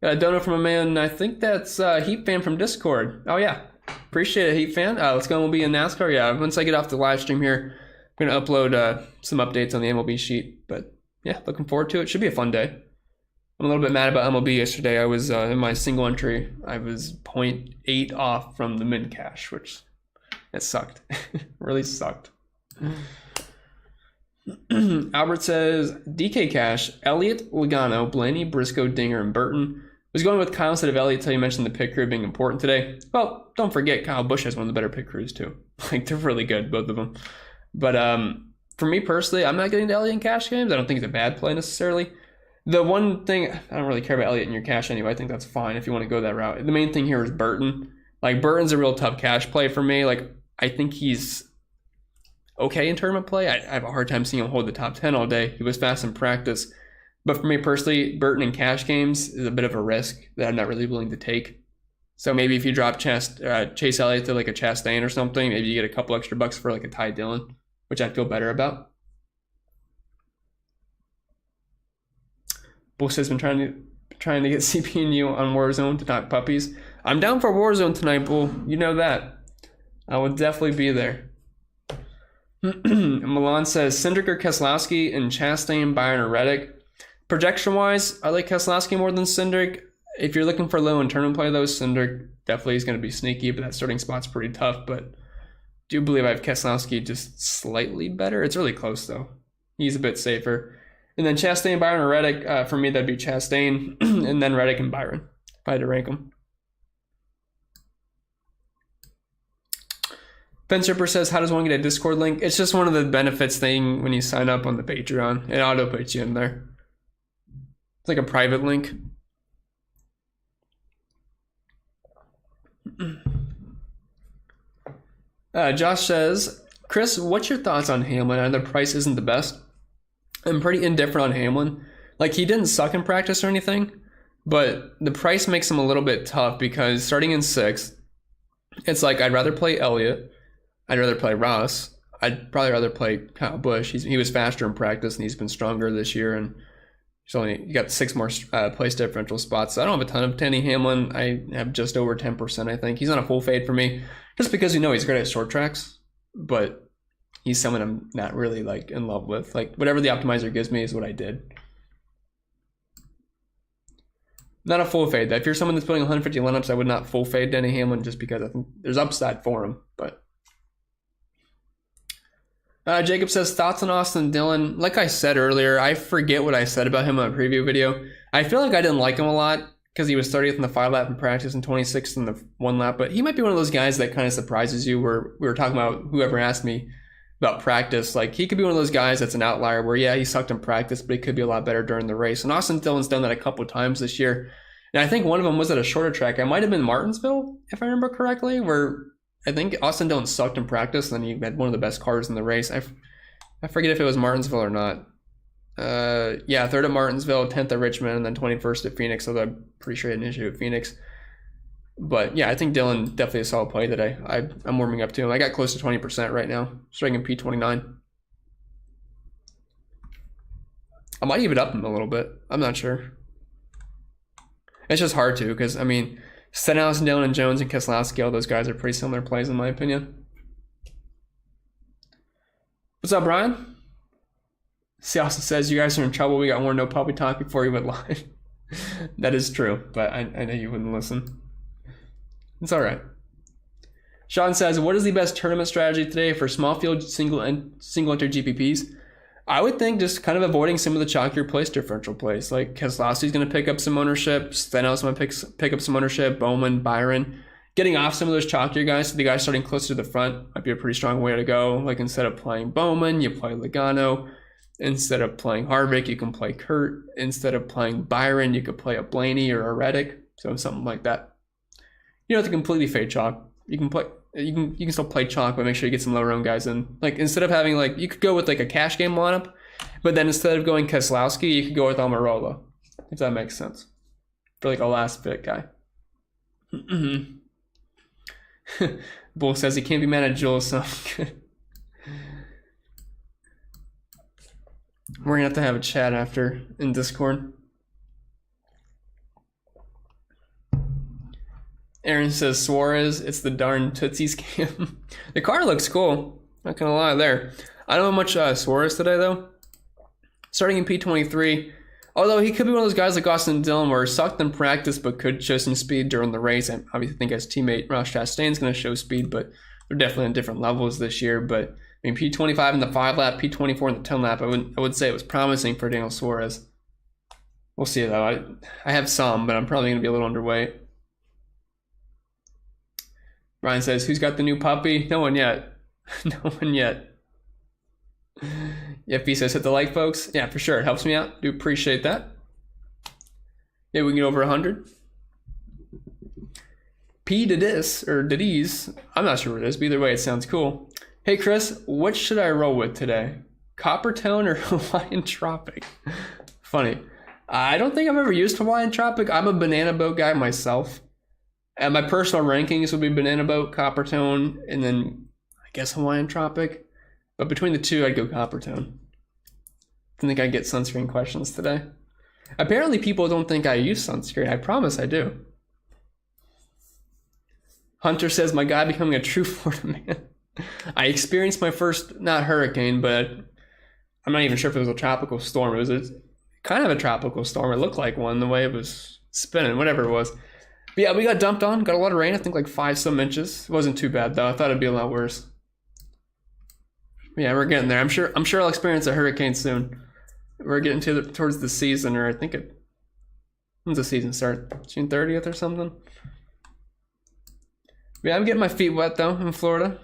Speaker 1: Got a donut from a man, I think that's Heat Fan from Discord. Oh, yeah. Appreciate it, Heat Fan. Let's go MLB and NASCAR. Yeah, once I get off the live stream here, I'm going to upload some updates on the MLB sheet, but yeah, looking forward to it. Should be a fun day. I'm a little bit mad about MLB yesterday. I was in my single entry. I was 0.8 off from the min cash, which it sucked. Really sucked. Albert says, DK Cash, Elliott, Logano, Blaney, Briscoe, Dinger, and Burton. I was going with Kyle instead of Elliott until you mentioned the pit crew being important today. Well, don't forget, Kyle Busch has one of the better pit crews too. Like, they're really good, both of them. But for me personally, I'm not getting to Elliott in cash games. I don't think it's a bad play necessarily. The one thing, I don't really care about Elliott in your cash anyway. I think that's fine if you want to go that route. The main thing here is Burton. Like, Burton's a real tough cash play for me. Like, I think he's okay in tournament play. I have a hard time seeing him hold the top 10 all day. He was fast in practice. But for me personally, Burton in cash games is a bit of a risk that I'm not really willing to take. So maybe if you drop Chase Elliott to like a Chastain or something, maybe you get a couple extra bucks for like a Ty Dillon, which I feel better about. Bull has been trying to get CP and you on Warzone to talk puppies. I'm down for Warzone tonight, Bull. You know that. I would definitely be there. Milan says Cendrick or Keselowski and Chastain, Byron, or Reddick. Projection-wise, I like Keselowski more than Cendrick. If you're looking for low in tournament play, though, Cendrick definitely is going to be sneaky, but that starting spot's pretty tough. But I do believe I have Keselowski just slightly better. It's really close, though. He's a bit safer. And then Chastain, Byron, or Reddick. For me, that'd be Chastain, and then Reddick and Byron, if I had to rank them. Penstripper says, how does one get a Discord link? It's just one of the benefits thing when you sign up on the Patreon. It auto puts you in there. It's like a private link. Josh says, Chris, what's your thoughts on Hamlin? I know the price isn't the best. I'm pretty indifferent on Hamlin. Like, he didn't suck in practice or anything, but the price makes him a little bit tough because starting in 6th, it's like I'd rather play Elliott. I'd rather play Ross. I'd probably rather play Kyle Busch. He was faster in practice and he's been stronger this year, and you got 6 more place differential spots. So I don't have a ton of Denny Hamlin. I have just over 10%, I think. He's not a full fade for me just because he's great at short tracks, but he's someone I'm not really like in love with. Like, whatever the optimizer gives me is what I did. Not a full fade. If you're someone that's putting 150 lineups, I would not full fade Denny Hamlin just because I think there's upside for him. But Jacob says, thoughts on Austin Dillon? Like I said earlier, I forget what I said about him in a preview video. I feel like I didn't like him a lot because he was 30th in the 5 lap in practice and 26th in the 1 lap. But he might be one of those guys that kind of surprises you, where we were talking about whoever asked me about practice. Like, he could be one of those guys that's an outlier where, yeah, he sucked in practice, but he could be a lot better during the race. And Austin Dillon's done that a couple of times this year. And I think one of them was at a shorter track. It might have been Martinsville, if I remember correctly, where I think Austin Dillon sucked in practice, and then he had one of the best cars in the race. I forget if it was Martinsville or not. Yeah, 3rd at Martinsville, 10th at Richmond, and then 21st at Phoenix, although I'm pretty sure he had an issue at Phoenix. But yeah, I think Dillon definitely a solid play that I'm warming up to him. I got close to 20% right now, starting in P29. I might even up him a little bit. I'm not sure. It's just hard to, because, I mean, Stenhouse, Dillon, and Jones, and Keselowski, all those guys are pretty similar plays in my opinion. What's up, Brian? He also says, you guys are in trouble. We got more no puppy talk before you went live. That is true, but I know you wouldn't listen. It's all right. Sean says, what is the best tournament strategy today for small field single enter GPPs? I would think just kind of avoiding some of the chalkier place differential plays. Like, Keselowski's going to pick up some ownership. Stenhouse might pick up some ownership. Bowman, Byron. Getting off some of those chalkier guys, so the guys starting closer to the front might be a pretty strong way to go. Like, instead of playing Bowman, you play Logano. Instead of playing Harvick, you can play Kurt. Instead of playing Byron, you could play a Blaney or a Reddick. So something like that. You don't have to completely fade chalk. You can still play chalk, but make sure you get some lower owned guys in. Like, instead of having, like, you could go with like a cash game lineup, but then instead of going Keselowski, you could go with Amarola, if that makes sense, for like a last pick guy. Bull says he can't be mad at Jules, so we're gonna have to have a chat after in Discord. Aaron says, Suarez, it's the darn Tootsie scam. The car looks cool. Not gonna lie there. I don't have much Suarez today, though. Starting in P23, although he could be one of those guys like Austin Dillon where he sucked in practice but could show some speed during the race. I obviously think his teammate Ross Chastain's going to show speed, but they're definitely on different levels this year. But I mean, P25 in the 5 lap, P24 in the 10 lap, I would say it was promising for Daniel Suarez. We'll see, though. I have some, but I'm probably going to be a little underweight. Ryan says, who's got the new puppy? No one yet. No one yet. If he says hit the like, folks. Yeah, for sure. It helps me out. Do appreciate that. Maybe we can get over 100. P to this, or to these. I'm not sure what it is, but either way, it sounds cool. Hey, Chris, what should I roll with today? Copper Tone or Hawaiian Tropic? Funny. I don't think I've ever used Hawaiian Tropic. I'm a banana boat guy myself. And my personal rankings would be Banana Boat, Copper Tone, and then I guess Hawaiian Tropic. But between the two, I'd go Copper Tone. I think I'd get sunscreen questions today. Apparently, people don't think I use sunscreen. I promise I do. Hunter says, my guy becoming a true Florida man. I experienced my first, not hurricane, but I'm not even sure if it was a tropical storm. It was kind of a tropical storm. It looked like one, the way it was spinning, whatever it was. But yeah, we got dumped on, got a lot of rain, I think like 5-some inches. It wasn't too bad though. I thought it'd be a lot worse. Yeah, we're getting there. I'm sure I'll experience a hurricane soon. We're getting towards the season, or I think when's the season start? June 30th or something? Yeah, I'm getting my feet wet though in Florida.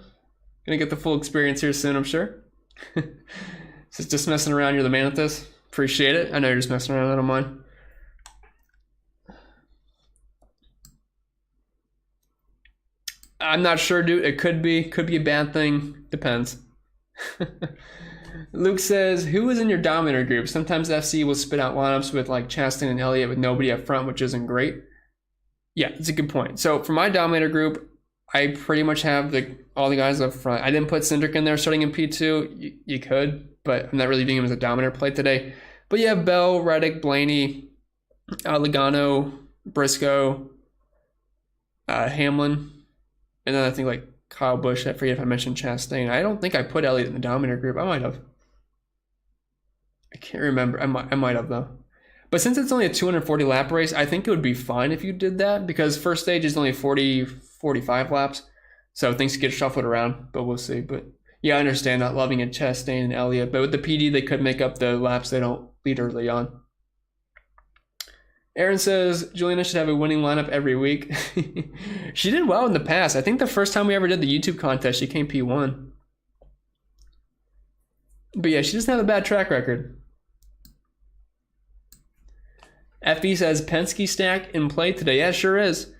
Speaker 1: Gonna get the full experience here soon, I'm sure. Just messing around. You're the man at this. Appreciate it. I know you're just messing around. I don't mind. I'm not sure, dude. It could be a bad thing. Depends. Luke says, who is in your dominator group? Sometimes FC will spit out lineups with like Chastain and Elliott with nobody up front, which isn't great. Yeah, it's a good point. So for my dominator group, I pretty much have all the guys up front. I didn't put Cendrick in there starting in P2. You could, but I'm not really viewing him as a dominator play today. But you have Bell, Reddick, Blaney, Logano, Briscoe, Hamlin, and then I think like Kyle Busch. I forget if I mentioned Chastain. I don't think I put Elliott in the dominator group. I might have. I can't remember. I might have though. But since it's only a 240 lap race, I think it would be fine if you did that because first stage is only 45 laps. So things get shuffled around, but we'll see. But yeah, I understand not loving it, Chastain and Elliott. But with the PD, they could make up the laps they don't lead early on. Aaron says, Juliana should have a winning lineup every week. She did well in the past. I think the first time we ever did the YouTube contest, she came P1. But yeah, she doesn't have a bad track record. FB says, Penske stack in play today. Yeah, sure is.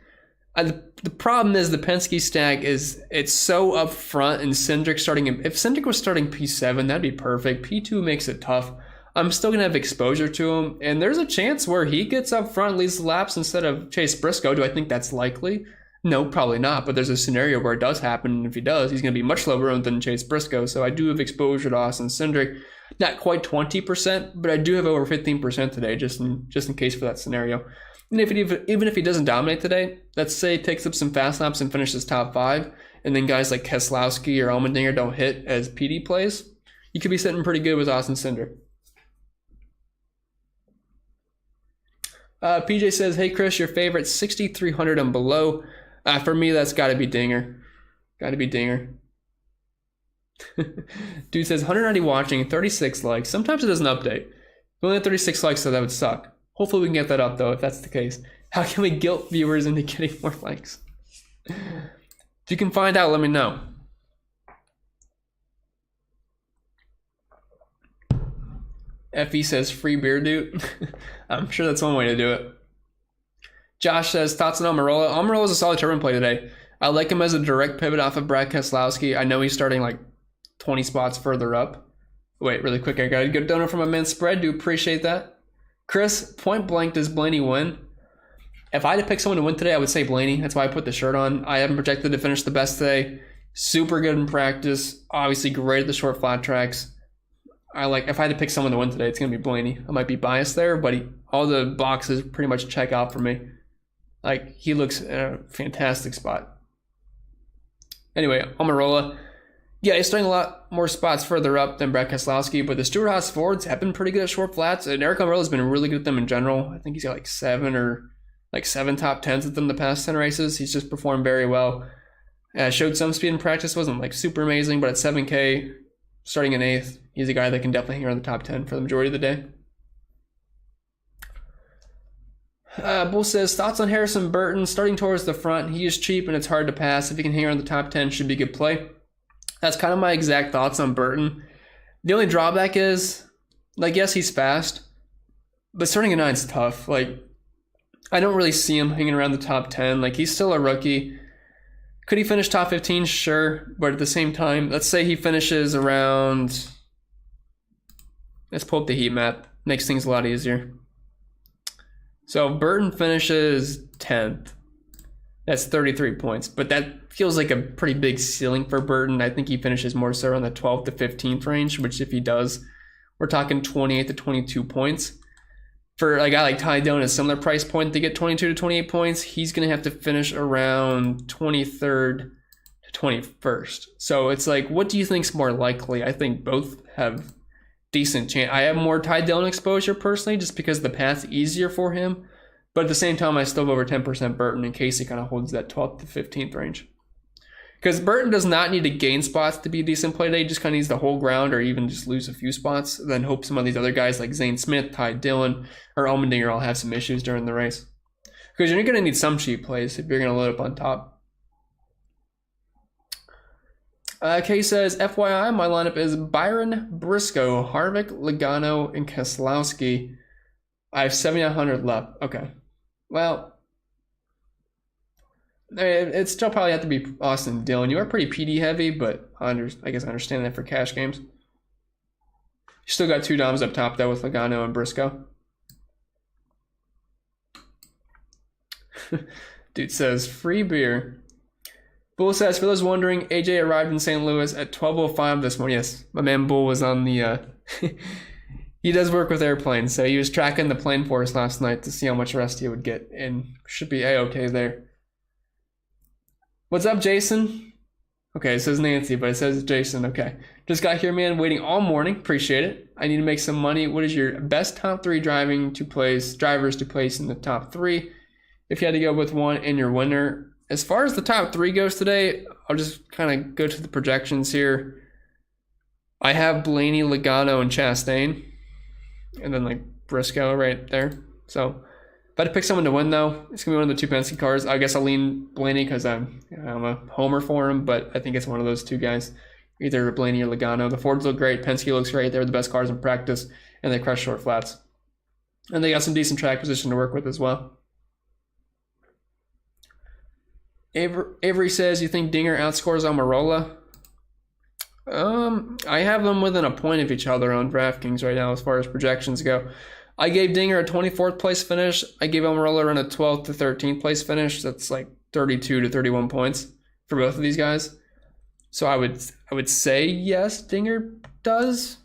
Speaker 1: The problem is the Penske stack it's so up front and Cendrick starting if Cendrick was starting P7, that'd be perfect. P2 makes it tough. I'm still gonna have exposure to him, and there's a chance where he gets up front, leads the laps instead of Chase Briscoe. Do I think that's likely? No, probably not, but there's a scenario where it does happen, and if he does, he's gonna be much lower owned than Chase Briscoe. So I do have exposure to Austin Cendrick. Not quite 20%, but I do have over 15% today, just in case for that scenario. And even if he doesn't dominate today, let's say he takes up some fast laps and finishes top 5, and then guys like Keselowski or Almandinger don't hit as PD plays, you could be sitting pretty good with Austin Cindric. PJ says, hey Chris, your favorite 6,300 and below. For me, that's got to be Dinger. Got to be Dinger. Dude says 190 watching, 36 likes. Sometimes it doesn't update. If we only had 36 likes, so that would suck. Hopefully we can get that up though, if that's the case. How can we guilt viewers into getting more likes? If you can find out, let me know. FE says free beer, dude. I'm sure that's one way to do it. Josh says thoughts on Amarola. Amarola's a solid turbine play today. I like him as a direct pivot off of Brad Keselowski. I know he's starting like 20 spots further up. Wait, really quick, I got a good donor from my man Spread. Do appreciate that. Chris, point blank, does Blaney win? If I had to pick someone to win today, I would say Blaney. That's why I put the shirt on. I have him projected to finish the best today. Super good in practice. Obviously great at the short flat tracks. If I had to pick someone to win today, it's going to be Blaney. I might be biased there, but all the boxes pretty much check out for me. Like, he looks in a fantastic spot. Anyway, Amarola. Yeah, he's starting a lot more spots further up than Brad Keselowski, but the Stewart-Haas Fords have been pretty good at short flats, and Eric Amarola's been really good at them in general. I think he's got like seven top 10s at them the past 10 races. He's just performed very well. Showed some speed in practice, wasn't like super amazing, but at 7K, starting in 8th, he's a guy that can definitely hang around the top 10 for the majority of the day. Bull says, thoughts on Harrison Burton starting towards the front. He is cheap and it's hard to pass. If he can hang around the top 10, should be a good play. That's kind of my exact thoughts on Burton. The only drawback is, like, yes, he's fast, but starting at 9 is tough. Like, I don't really see him hanging around the top 10. Like, he's still a rookie. Could he finish top 15? Sure. But at the same time, let's say he finishes around... Let's pull up the heat map. Makes things a lot easier. So Burton finishes 10th. That's 33 points. But that feels like a pretty big ceiling for Burton. I think he finishes more so around the 12th to 15th range, which if he does, we're talking 28 to 22 points. For a guy like Ty Dillon, a similar price point to get 22 to 28 points, he's going to have to finish around 23rd to 21st. So it's like, what do you think's more likely? I think both have decent chance. I have more Ty Dillon exposure personally, just because the path's easier for him. But at the same time, I still have over 10% Burton in case he kind of holds that 12th to 15th range. Because Burton does not need to gain spots to be a decent play today. He just kind of needs to hold ground or even just lose a few spots. Then hope some of these other guys like Zane Smith, Ty Dillon, or Almandinger all have some issues during the race. Because you're going to need some cheap plays if you're going to load up on top. Kay says, FYI, my lineup is Byron, Briscoe, Harvick, Logano, and Keselowski. I have 7,900 left. Okay. Well, it still probably have to be Austin Dillon. You are pretty PD heavy, but I guess I understand that for cash games. You still got 2 Doms up top, though, with Logano and Briscoe. Dude says, free beer. Bull says, for those wondering, AJ arrived in St. Louis at 12:05 this morning. Yes, my man Bull was on the... he does work with airplanes, so he was tracking the plane for us last night to see how much rest he would get, and should be A-okay there. What's up, Jason? Okay, it says Nancy, but it says Jason. Okay. Just got here, man. Waiting all morning. Appreciate it. I need to make some money. What is your best top 3 drivers to place in the top 3? If you had to go with one in your winner. As far as the top 3 goes today, I'll just kind of go to the projections here. I have Blaney, Logano, and Chastain. And then like Briscoe right there. So if I had to pick someone to win, though, it's going to be one of the 2 Penske cars. I guess I'll lean Blaney because I'm a homer for him, but I think it's one of those 2 guys, either Blaney or Logano. The Fords look great. Penske looks great. They're the best cars in practice, and they crush short flats. And they got some decent track position to work with as well. Avery says, you think Dinger outscores Amarola? I have them within a point of each other on DraftKings right now as far as projections go. I gave Dinger a 24th place finish. I gave Amarola around a 12th to 13th place finish. That's like 32 to 31 points for both of these guys. So I would say yes, Dinger does.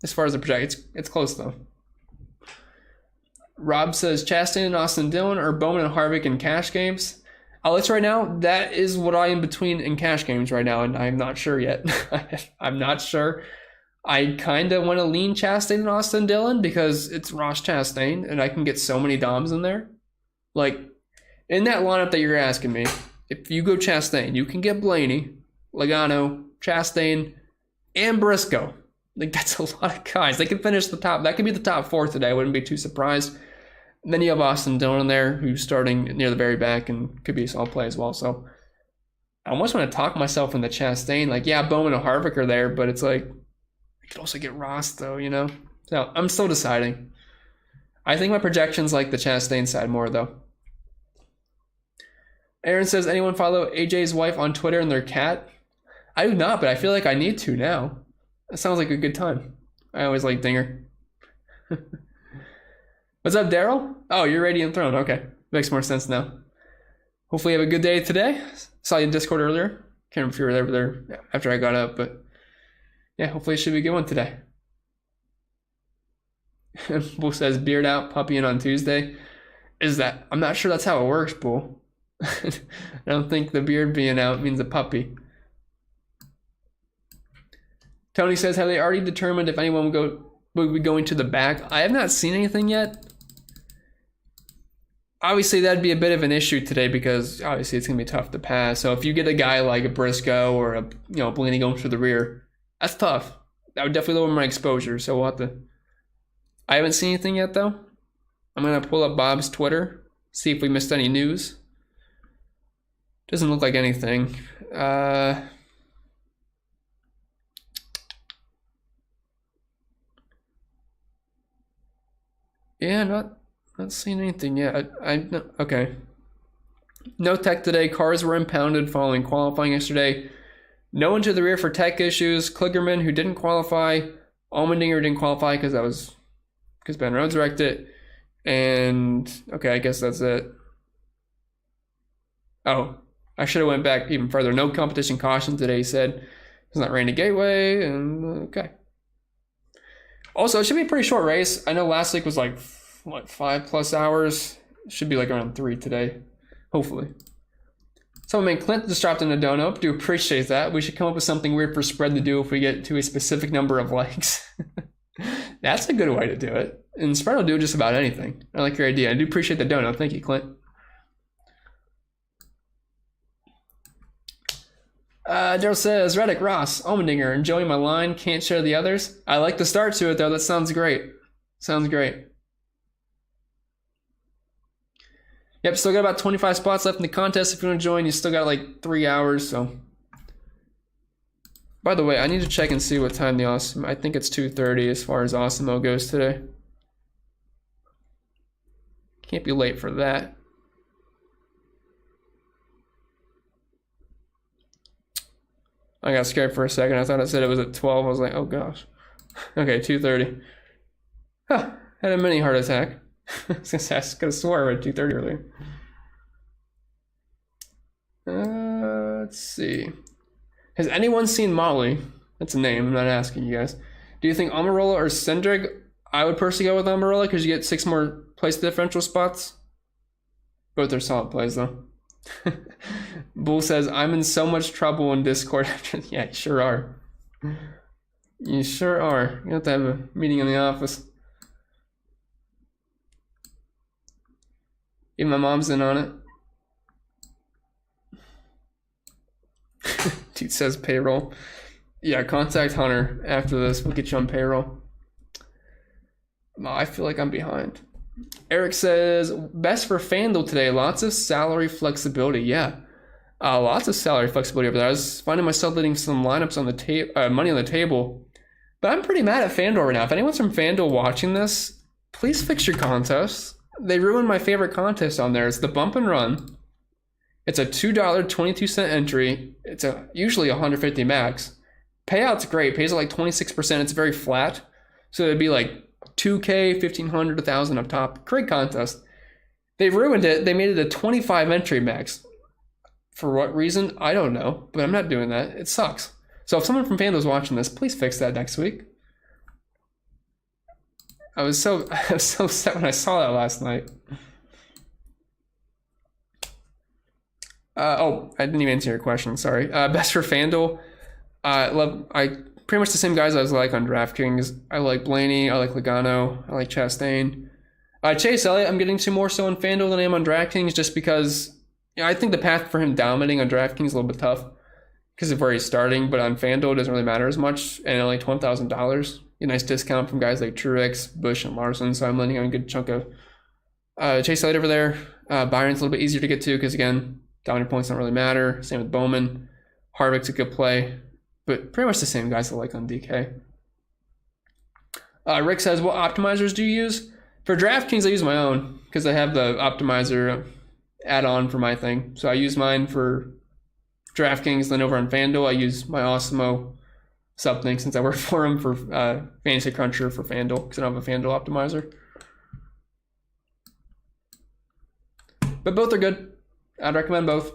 Speaker 1: As far as the project, it's close though. Rob says Chastain and Austin Dillon or Bowman and Harvick in cash games. Alex, right now, that is what I am between in cash games right now, and I'm not sure yet. I'm not sure. I kind of want to lean Chastain and Austin Dillon because it's Ross Chastain, and I can get so many Doms in there. Like, in that lineup that you're asking me, if you go Chastain, you can get Blaney, Logano, Chastain, and Briscoe. Like, that's a lot of guys. They can finish the top. That could be the top 4 today. I wouldn't be too surprised. And then you have Austin Dillon there, who's starting near the very back and could be a solid play as well. So I almost want to talk myself into Chastain. Like, yeah, Bowman and Harvick are there, but it's like, you could also get Ross, though, you know? So I'm still deciding. I think my projections like the Chastain side more, though. Aaron says, anyone follow AJ's wife on Twitter and their cat? I do not, but I feel like I need to now. That sounds like a good time. I always like Dinger. What's up, Daryl? Oh, you're Radiant Throne. Okay. Makes more sense now. Hopefully you have a good day today. Saw you in Discord earlier. Can't remember if you were over there after I got up, but yeah, hopefully it should be a good one today. Bull says beard out, puppy in on Tuesday. I'm not sure that's how it works, Bull. I don't think the beard being out means a puppy. Tony says, have they already determined if anyone would be going to the back? I have not seen anything yet. Obviously, that'd be a bit of an issue today because obviously it's going to be tough to pass. So if you get a guy like a Briscoe or a Blaney going through the rear, that's tough. That would definitely lower my exposure. So we'll have to. I haven't seen anything yet though. I'm going to pull up Bob's Twitter, see if we missed any news. Doesn't look like anything. Yeah, not seeing anything yet. Okay. No tech today. Cars were impounded following qualifying yesterday. No one to the rear for tech issues. Kligerman, who didn't qualify. Almandinger didn't qualify because Ben Rhodes wrecked it. And okay, I guess that's it. Oh, I should have went back even further. No competition caution today, he said. It's not Randy Gateway, and okay. Also, it should be a pretty short race. I know last week was like, 5+ hours? It should be like around 3 today, hopefully. Someone named Clint just dropped in a dono. Do appreciate that. We should come up with something weird for spread to do if we get to a specific number of likes. That's a good way to do it. And spread will do just about anything. I like your idea. I do appreciate the dono. Thank you, Clint. Daryl says, Reddick, Ross, Almandinger, enjoying my line, can't share the others. I like the start to it, though. That sounds great. Sounds great. Yep, still got about 25 spots left in the contest. If you want to join, you still got like 3 hours, so By the way, I need to check and see what time the Awesome. I think it's 2:30 as far as Awesome goes today. Can't be late for that. I got scared for a second. I thought it said it was at 12. I was like, oh gosh. Okay, 2:30. Huh, had a mini heart attack. I could have swore at 2:30 earlier. Let's see. Has anyone seen Molly? That's a name. I'm not asking you guys. Do you think Amarola or Cendrick? I would personally go with Amarola because you get 6 more place differential spots. Both are solid plays though. Bull says, I'm in so much trouble in Discord. Yeah, you sure are. You sure are. You have to have a meeting in the office. Even my mom's in on it. Dude says payroll. Yeah, contact Hunter after this. We'll get you on payroll. No, I feel like I'm behind. Eric says, best for FanDuel today. Lots of salary flexibility. Yeah, lots of salary flexibility over there. I was finding myself leading some lineups on the table, money on the table. But I'm pretty mad at FanDuel right now. If anyone's from FanDuel watching this, please fix your contests. They ruined my favorite contest on there. It's the bump and run. It's a $2.22 entry. It's usually 150 max. Payout's great. Pays at like 26%. It's very flat. So it'd be like 2K, 1,500, 1,000 up top. Great contest. They ruined it. They made it a 25 entry max. For what reason? I don't know. But I'm not doing that. It sucks. So if someone from FanDuel's watching this, please fix that next week. I was so upset when I saw that last night. I didn't even answer your question. Sorry. Best for FanDuel. I pretty much the same guys I was like on DraftKings. I like Blaney. I like Logano. I like Chastain. Chase Elliott, I'm getting to more so on FanDuel than I am on DraftKings, just because I think the path for him dominating on DraftKings is a little bit tough because of where he's starting. But on FanDuel, it doesn't really matter as much, and only $12,000. A nice discount from guys like Truex, Busch, and Larson. So I'm landing on a good chunk of Chase Elliott over there. Byron's a little bit easier to get to because, again, dominant points don't really matter. Same with Bowman. Harvick's a good play. But pretty much the same guys I like on DK. Rick says, what optimizers do you use? For DraftKings, I use my own because I have the optimizer add-on for my thing. So I use mine for DraftKings. Then over on FanDuel, I use my Osmo something since I work for him for Fantasy Cruncher for FanDuel because I don't have a FanDuel optimizer. But both are good. I'd recommend both.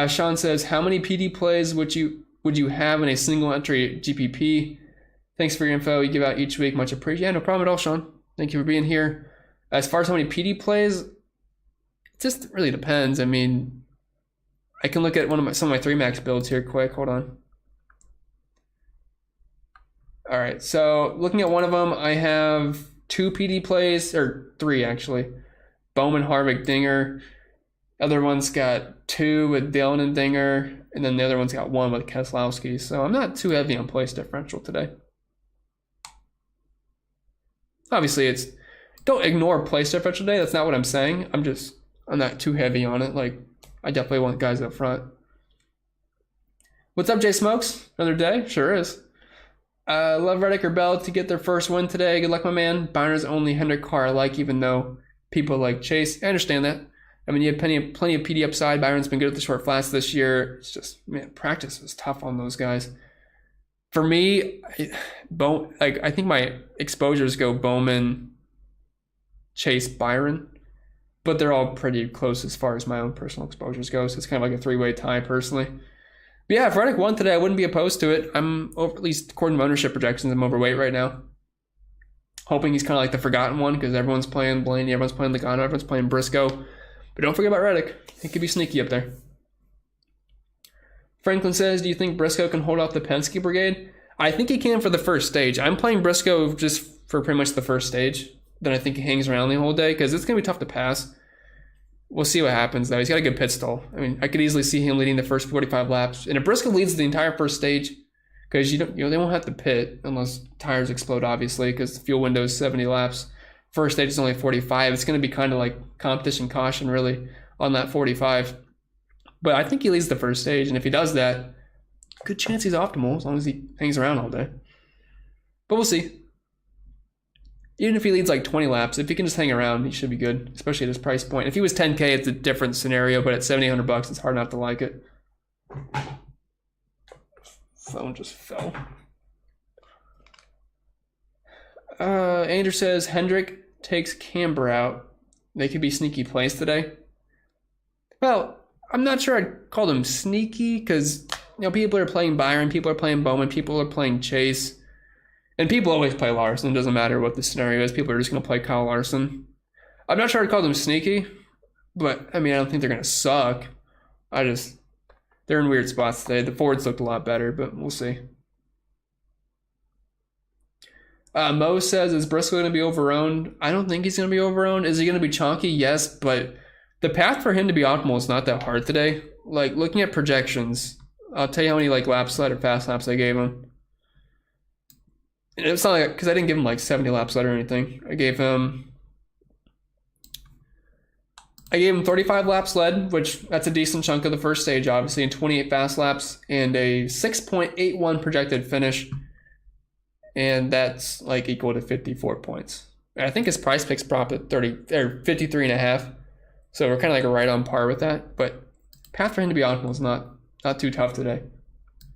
Speaker 1: Sean says, how many PD plays would you have in a single entry GPP? Thanks for your info you give out each week. Much appreciated. Yeah, no problem at all, Sean. Thank you for being here. As far as how many PD plays, it just really depends. I mean, I can look at some of my 3 max builds here quick. Hold on. All right, so looking at one of them, I have 2 PD plays, or 3 actually. Bowman, Harvick, Dinger. Other one's got 2 with Dillon and Dinger, and then the other one's got 1 with Keselowski. So I'm not too heavy on place differential today. Obviously, don't ignore place differential today. That's not what I'm saying. I'm not too heavy on it. Like, I definitely want guys up front. What's up, Jay Smokes? Another day? Sure is. Love Reddick or Bell to get their first win today. Good luck, my man. Byron's only Hendrick car I like, even though people like Chase. I understand that. I mean, you have plenty of PD upside. Byron's been good at the short flats this year. It's just, man, practice is tough on those guys. For me, I think my exposures go Bowman, Chase, Byron, but they're all pretty close as far as my own personal exposures go. So it's kind of like a 3-way tie personally. But yeah, if Reddick won today, I wouldn't be opposed to it. I'm over, at least according to ownership projections, I'm overweight right now. Hoping he's kind of like the forgotten one because everyone's playing Blaney, everyone's playing Logano, everyone's playing Briscoe. But don't forget about Reddick. He could be sneaky up there. Franklin says, do you think Briscoe can hold off the Penske brigade? I think he can for the first stage. I'm playing Briscoe just for pretty much the first stage. Then I think he hangs around the whole day because it's going to be tough to pass. We'll see what happens, though. He's got a good pit stall. I mean, I could easily see him leading the first 45 laps. And if Briscoe leads the entire first stage, because they won't have to pit unless tires explode, obviously, because the fuel window is 70 laps. First stage is only 45. It's going to be kind of like competition caution, really, on that 45. But I think he leads the first stage, and if he does that, good chance he's optimal as long as he hangs around all day. But we'll see. Even if he leads like 20 laps, if he can just hang around, he should be good, especially at his price point. If he was 10K, it's a different scenario, but at $7,800, it's hard not to like it. Phone just fell. Andrew says, Cendrick takes Camber out. They could be sneaky plays today. Well, I'm not sure I'd call them sneaky because, you know, people are playing Byron, people are playing Bowman, people are playing Chase. And people always play Larson. It doesn't matter what the scenario is. People are just going to play Kyle Larson. I'm not sure I'd call them sneaky, but, I mean, I don't think they're going to suck. They're in weird spots today. The Fords looked a lot better, but we'll see. Mo says, is Briscoe going to be overowned? I don't think he's going to be overowned. Is he going to be chonky? Yes, but the path for him to be optimal is not that hard today. Like, looking at projections, I'll tell you how many, like, lap sled or fast laps I gave him. It's not like, because I didn't give him like 70 laps led or anything. I gave him 35 laps led, which that's a decent chunk of the first stage, obviously, and 28 fast laps, and a 6.81 projected finish, and that's like equal to 54 points. And I think his price pick's prop at 53.5, so we're kind of like right on par with that. But path for him to be optimal is not too tough today,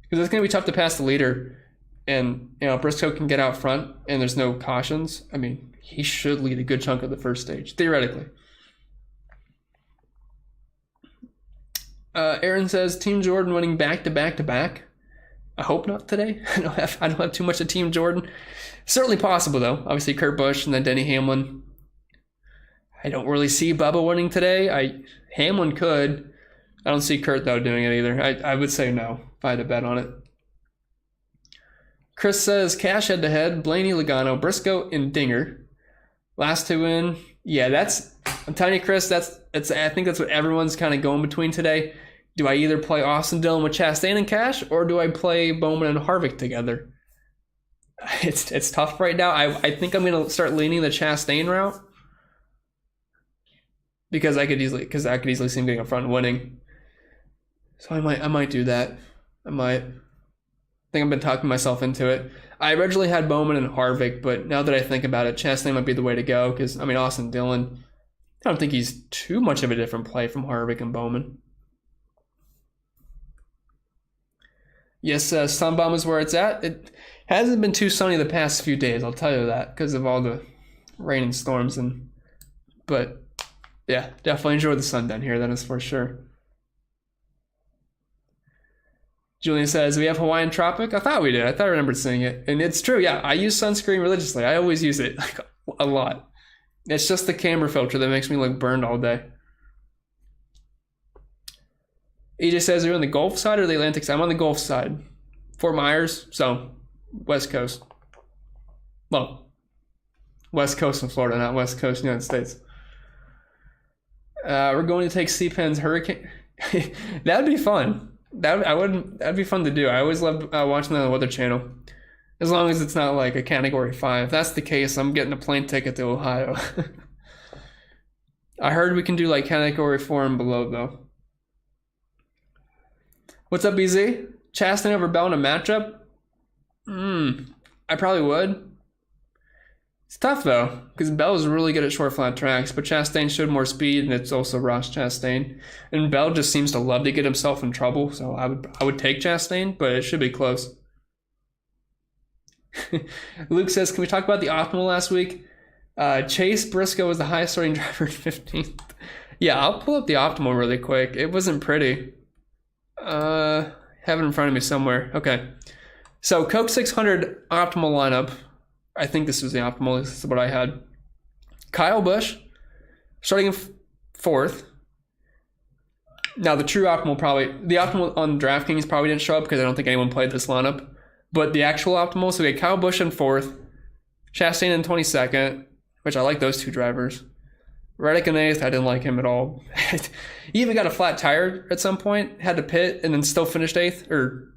Speaker 1: because it's going to be tough to pass the leader. And, you know, Briscoe can get out front and there's no cautions. I mean, he should lead a good chunk of the first stage, theoretically. Aaron says, Team Jordan winning back-to-back-to-back. I hope not today. I don't have too much of Team Jordan. Certainly possible, though. Obviously, Kurt Busch and then Denny Hamlin. I don't really see Bubba winning today. Hamlin could. I don't see Kurt, though, doing it either. I would say no if I had to bet on it. Chris says, cash head-to-head, Blaney, Logano, Briscoe, and Dinger. Last two in. Yeah, I'm telling you, Chris, I think that's what everyone's kind of going between today. Do I either play Austin Dillon with Chastain and cash, or do I play Bowman and Harvick together? It's tough right now. I think I'm going to start leaning the Chastain route. Because I could easily see him getting up front and winning. So I might do that. I think I've been talking myself into it. I originally had Bowman and Harvick, but now that I think about it, Chastain might be the way to go because, I mean, Austin Dillon, I don't think he's too much of a different play from Harvick and Bowman. Yes, Sunbomb is where it's at. It hasn't been too sunny the past few days, I'll tell you that, because of all the rain and storms. But, yeah, definitely enjoy the sun down here, that is for sure. Julian says, we have Hawaiian Tropic? I thought we did. I remembered seeing it. And it's true, yeah. I use sunscreen religiously. I always use it like a lot. It's just the camera filter that makes me look burned all day. EJ says, are you on the Gulf side or the Atlantic side? I'm on the Gulf side. Fort Myers, so West Coast. Well, West Coast of Florida, not West Coast United States. We're going to take C-Pen's Hurricane. That'd be fun. That'd be fun to do. I always loved watching that on the Weather Channel. As long as it's not like a Category 5. If that's the case, I'm getting a plane ticket to Ohio. I heard we can do like Category 4 and below, though. What's up, BZ? Chastain over Bell in a matchup? I probably would. It's tough, though, because Bell is really good at short, flat tracks, but Chastain showed more speed, and it's also Ross Chastain. And Bell just seems to love to get himself in trouble, so I would take Chastain, but it should be close. Luke says, can we talk about the optimal last week? Chase Briscoe was the highest starting driver at 15th. Yeah, I'll pull up the optimal really quick. It wasn't pretty. Have it in front of me somewhere. Okay. So, Coke 600 optimal lineup. I think this was the optimal. This is what I had. Kyle Busch, starting in fourth. Now, the true optimal the optimal on DraftKings probably didn't show up because I don't think anyone played this lineup. But the actual optimal, so we had Kyle Busch in fourth, Chastain in 22nd, which I like those two drivers. Reddick in eighth, I didn't like him at all. He even got a flat tire at some point, had to pit, and then still finished eighth, or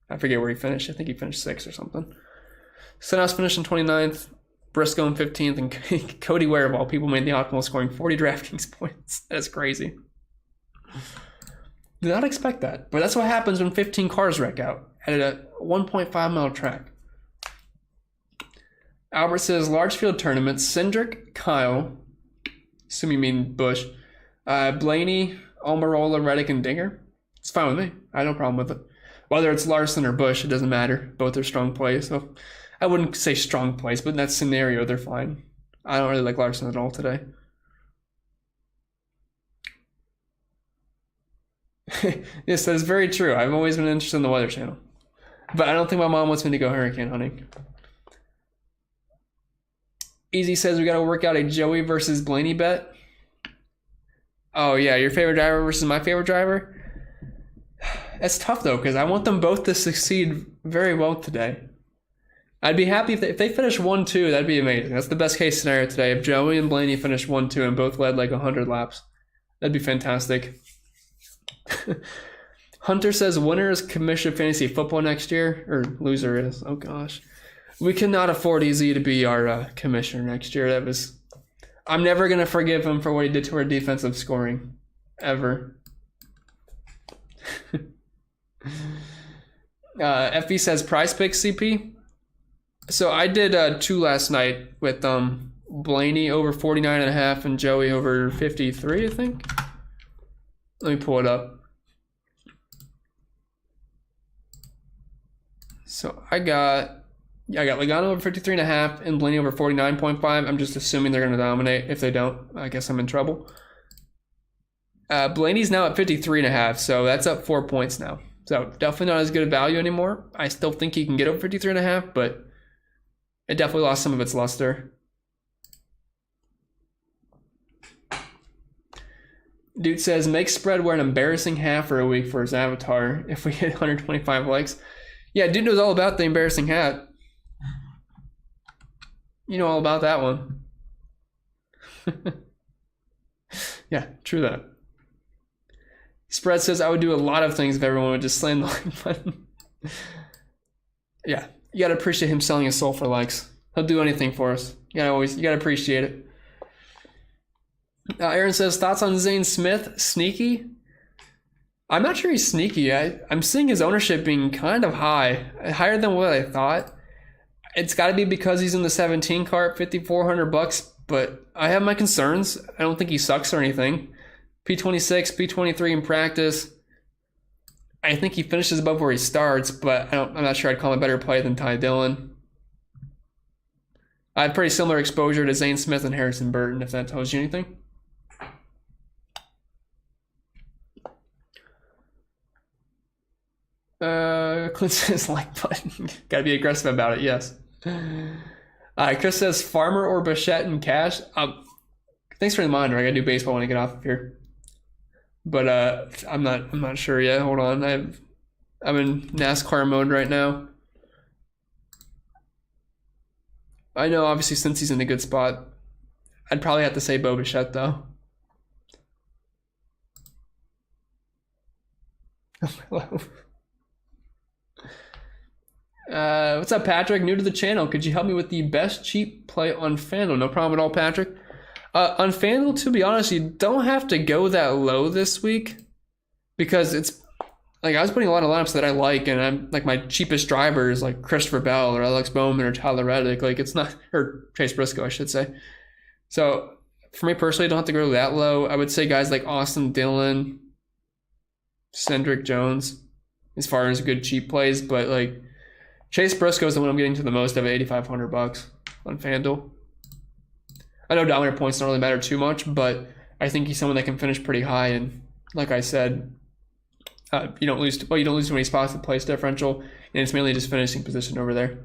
Speaker 1: I forget where he finished. I think he finished sixth or something. Stenhouse finished in 29th, Briscoe in 15th, and Cody Ware, of all people, made the optimal, scoring 40 DraftKings points. That's crazy. Did not expect that. But that's what happens when 15 cars wreck out at a 1.5-mile track. Albert says, large field tournaments, Cendrick, Kyle, assume you mean Bush, Blaney, Amarola, Reddick, and Dinger. It's fine with me. I have no problem with it. Whether it's Larson or Bush, it doesn't matter. Both are strong plays. So I wouldn't say strong plays, but in that scenario, they're fine. I don't really like Larson at all today. Yes, that is very true. I've always been interested in the Weather Channel. But I don't think my mom wants me to go hurricane hunting. Easy says we got to work out a Joey versus Blaney bet. Oh, yeah, your favorite driver versus my favorite driver? That's tough, though, because I want them both to succeed very well today. I'd be happy if they finish 1-2. That'd be amazing. That's the best case scenario today. If Joey and Blaney finish 1-2 and both led like 100 laps, that'd be fantastic. Hunter says winner is Commissioner Fantasy Football next year, or loser is. Oh gosh, we cannot afford Easy to be our commissioner next year. I'm never gonna forgive him for what he did to our defensive scoring, ever. FB says price pick CP. So I did 2 last night with Blaney over 49.5 and Joey over 53, I think. Let me pull it up. So I got Logano over 53.5 and Blaney over 49.5. I'm just assuming they're going to dominate. If they don't, I guess I'm in trouble. Blaney's now at 53.5, so that's up 4 points now. So definitely not as good a value anymore. I still think he can get over 53.5, but it definitely lost some of its luster. Dude says, make spread wear an embarrassing hat for a week for his avatar if we hit 125 likes. Yeah, dude knows all about the embarrassing hat. You know all about that one. Yeah, true that. Spread says, I would do a lot of things if everyone would just slam the like button. Yeah, you gotta appreciate him selling his soul for likes. He'll do anything for us. You gotta appreciate it. Aaron says, thoughts on Zane Smith? Sneaky? I'm not sure he's sneaky. I'm seeing his ownership being kind of high. Higher than what I thought. It's got to be because he's in the 17 car at $5,400, but I have my concerns. I don't think he sucks or anything. P26, P23 in practice. I think he finishes above where he starts, but I'm not sure I'd call him a better play than Ty Dillon. I have pretty similar exposure to Zane Smith and Harrison Burton, if that tells you anything. Clint says like button. Gotta be aggressive about it, yes. Chris says Farmer or Bichette in cash. Thanks for the reminder. I gotta do baseball when I get off of here. But I'm not sure yet. Hold on. I'm in NASCAR mode right now. I know obviously since he's in a good spot, I'd probably have to say Bo Bichette though. Hello. What's up, Patrick? New to the channel. Could you help me with the best cheap play on FanDuel? No problem at all, Patrick. On FanDuel, to be honest, you don't have to go that low this week because it's like I was putting a lot of lineups that I like, and I'm like my cheapest drivers like Christopher Bell or Alex Bowman or Tyler Reddick. Like it's not, or Chase Briscoe, I should say. So for me personally, I don't have to go that low. I would say guys like Austin Dillon, Cendrick, Jones, as far as good cheap plays, but like Chase Briscoe is the one I'm getting to the most of at $8,500 on FanDuel. I know dominant points don't really matter too much, but I think he's someone that can finish pretty high. And like I said, you don't lose too many spots with place differential, and it's mainly just finishing position over there.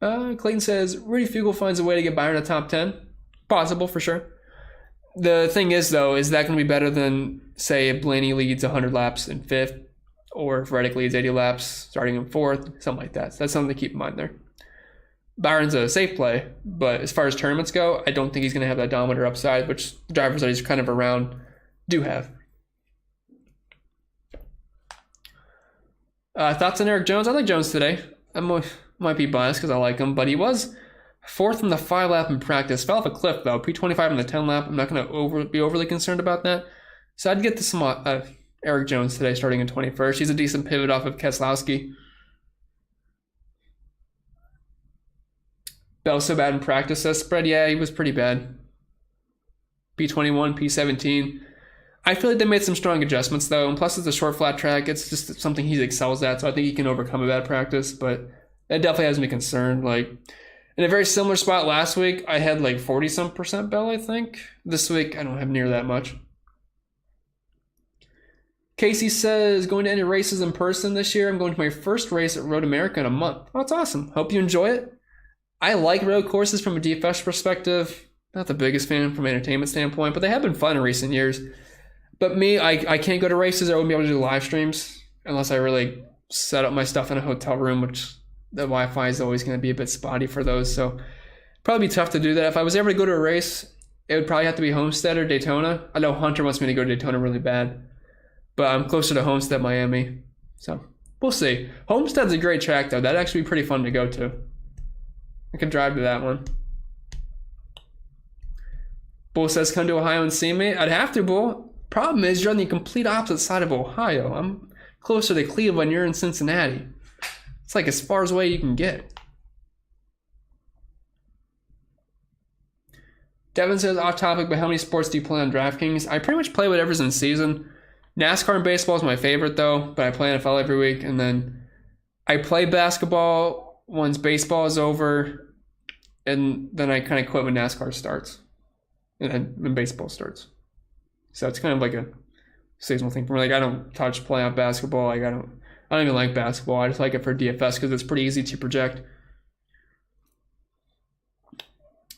Speaker 1: Clayton says Rudy Fugle finds a way to get Byron a top 10. Possible for sure. The thing is, though, is that going to be better than, say, if Blaney leads 100 laps in 5th, or if Reddick leads 80 laps starting in 4th, something like that. So that's something to keep in mind there. Byron's a safe play, but as far as tournaments go, I don't think he's going to have that dominator upside, which drivers that he's kind of around do have. Thoughts on Eric Jones? I like Jones today. I might be biased because I like him, but he was 4th from the 5 lap in practice. Fell off a cliff though. P25 on the 10 lap. I'm not going to be overly concerned about that. So I'd get to some Eric Jones today starting in 21st. He's a decent pivot off of Keselowski. Bell so bad in practice. That spread, yeah, he was pretty bad. P21, P17. I feel like they made some strong adjustments though, and plus it's a short flat track. It's just something he excels at, so I think he can overcome a bad practice, but that definitely has me concerned. Like, in a very similar spot last week, I had like 40-some% Bell, I think. This week, I don't have near that much. Casey says, going to any races in person this year? I'm going to my first race at Road America in a month. Oh, that's awesome. Hope you enjoy it. I like road courses from a DFS perspective. Not the biggest fan from an entertainment standpoint, but they have been fun in recent years. But me, I can't go to races. I wouldn't be able to do live streams unless I really set up my stuff in a hotel room, which the Wi-Fi is always going to be a bit spotty for those. So probably be tough to do that. If I was ever to go to a race, it would probably have to be Homestead or Daytona. I know Hunter wants me to go to Daytona really bad, but I'm closer to Homestead, Miami. So we'll see. Homestead's a great track, though. That'd actually be pretty fun to go to. I could drive to that one. Bull says, come to Ohio and see me. I'd have to, Bull. Problem is, you're on the complete opposite side of Ohio. I'm closer to Cleveland. You're in Cincinnati. It's like as far away you can get. Devin says, off topic, but how many sports do you play on DraftKings? I pretty much play whatever's in season. NASCAR and baseball is my favorite, though, but I play NFL every week. And then I play basketball once baseball is over, and then I kind of quit when NASCAR starts. And then when baseball starts. So it's kind of like a seasonal thing for me. Like, I don't touch playoff basketball. Like, I don't even like basketball. I just like it for DFS because it's pretty easy to project.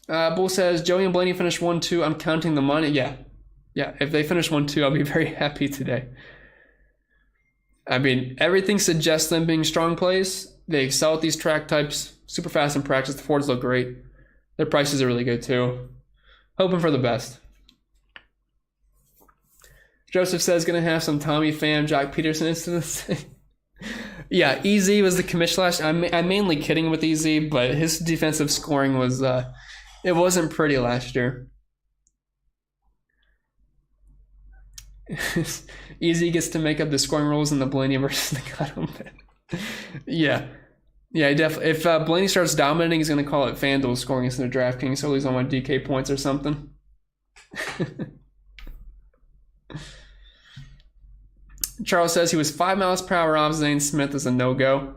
Speaker 1: Bull says, Joey and Blaney finished 1-2. I'm counting the money. Yeah. If they finish 1-2, I'll be very happy today. I mean, everything suggests them being strong plays. They excel at these track types. Super fast in practice. The Fords look great. Their prices are really good too. Hoping for the best. Joseph says, going to have some Tommy Pham, Jock Peterson incidents. Yeah, EZ was the commission last. I'm mainly kidding with EZ, but his defensive scoring was, it wasn't pretty last year. EZ gets to make up the scoring rules in the Blaney versus the Cotton bit. Yeah, definitely. If Blaney starts dominating, he's going to call it FanDuel scoring instead of DraftKings, so he's on my DK points or something. Charles says he was 5 miles per hour off Zane Smith as a no-go.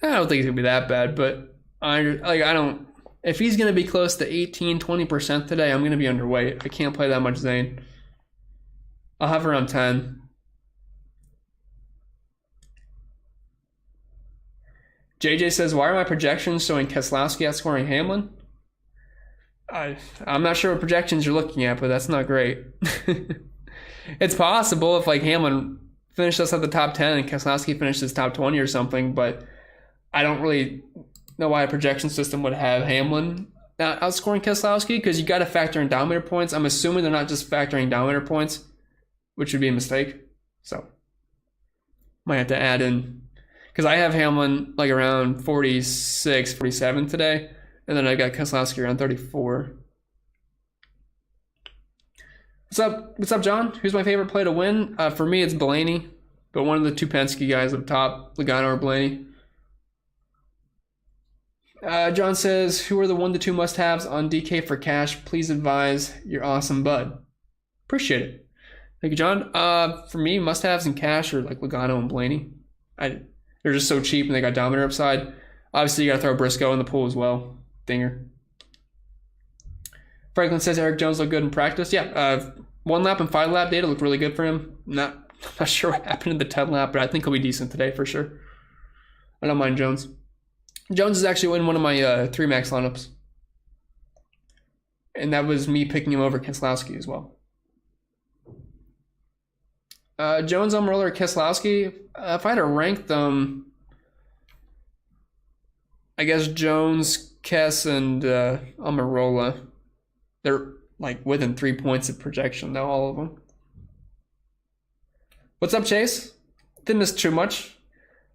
Speaker 1: I don't think he's going to be that bad, but I don't. If he's going to be close to 18-20% today, I'm going to be underweight. I can't play that much Zane. I'll have around 10. JJ says, why are my projections showing Keselowski outscoring Hamlin? I'm not sure what projections you're looking at, but that's not great. It's possible if like Hamlin finished us at the top 10 and Keselowski finishes top 20 or something, but I don't really know why a projection system would have Hamlin outscoring Keselowski, because you got to factor in dominator points. I'm assuming they're not just factoring dominator points, which would be a mistake. So might have to add in, because I have Hamlin like around 46, 47 today, and then I got Keselowski around 34. What's up, John? Who's my favorite play to win? For me, it's Blaney, but one of the two Penske guys up top, Logano or Blaney. John says, who are the 1 to 2 must-haves on DK for cash? Please advise. You're awesome, bud. Appreciate it. Thank you, John. For me, must-haves in cash are like Logano and Blaney. They're just so cheap and they got dominator upside. Obviously, you got to throw Briscoe in the pool as well. Dinger. Franklin says Eric Jones looked good in practice. Yeah, 1 lap and 5 lap data looked really good for him. Not sure what happened in the 10 lap, but I think he'll be decent today for sure. I don't mind Jones. Jones is actually in one of my 3 max lineups. And that was me picking him over Keselowski as well. Jones, Amarola, or Keselowski? If I had to rank them, I guess Jones, Kes, and Amarola. They're like within 3 points of projection though, all of them. What's up, Chase? Didn't miss too much.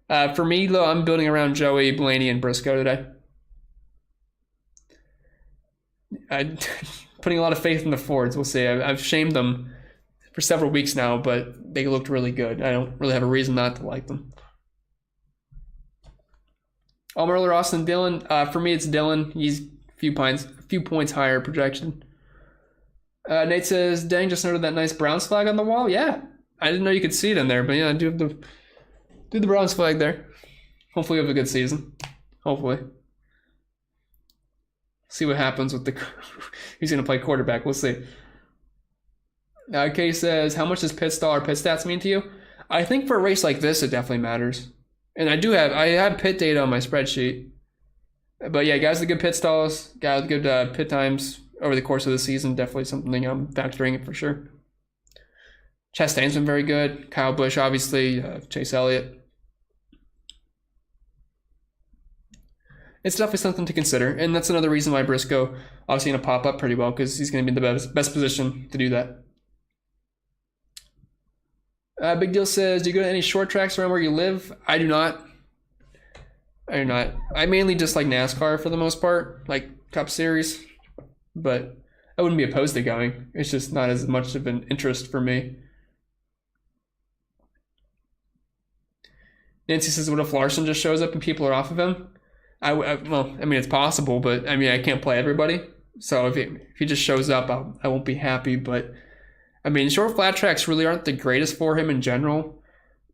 Speaker 1: For me, though, I'm building around Joey, Blaney, and Briscoe today. I'm putting a lot of faith in the Fords. We'll see. I've shamed them for several weeks now, but they looked really good. I don't really have a reason not to like them. Amarola, Austin, Dillon. For me, it's Dillon. He's a few points higher projection. Nate says, dang, just noted that nice Browns flag on the wall. Yeah, I didn't know you could see it in there, but yeah, I do have the Browns flag there. Hopefully we have a good season. Hopefully. See what happens with who's going to play quarterback. We'll see. Kay says, how much does pit stall or pit stats mean to you? I think for a race like this, it definitely matters. And I have pit data on my spreadsheet. But yeah, guys with good pit stalls, guys with good pit times over the course of the season, definitely something I'm factoring in for sure. Chastain's been very good. Kyle Busch, obviously. Chase Elliott. It's definitely something to consider. And that's another reason why Briscoe obviously going to pop up pretty well, because he's going to be in the best position to do that. Big Deal says, do you go to any short tracks around where you live? I do not. I mainly just like NASCAR for the most part, like Cup Series. But I wouldn't be opposed to going. It's just not as much of an interest for me. Nancy says, what if Larson just shows up and people are off of him? Well, I mean, it's possible, but I mean, I can't play everybody. So if he just shows up, I won't be happy. But I mean, short flat tracks really aren't the greatest for him in general.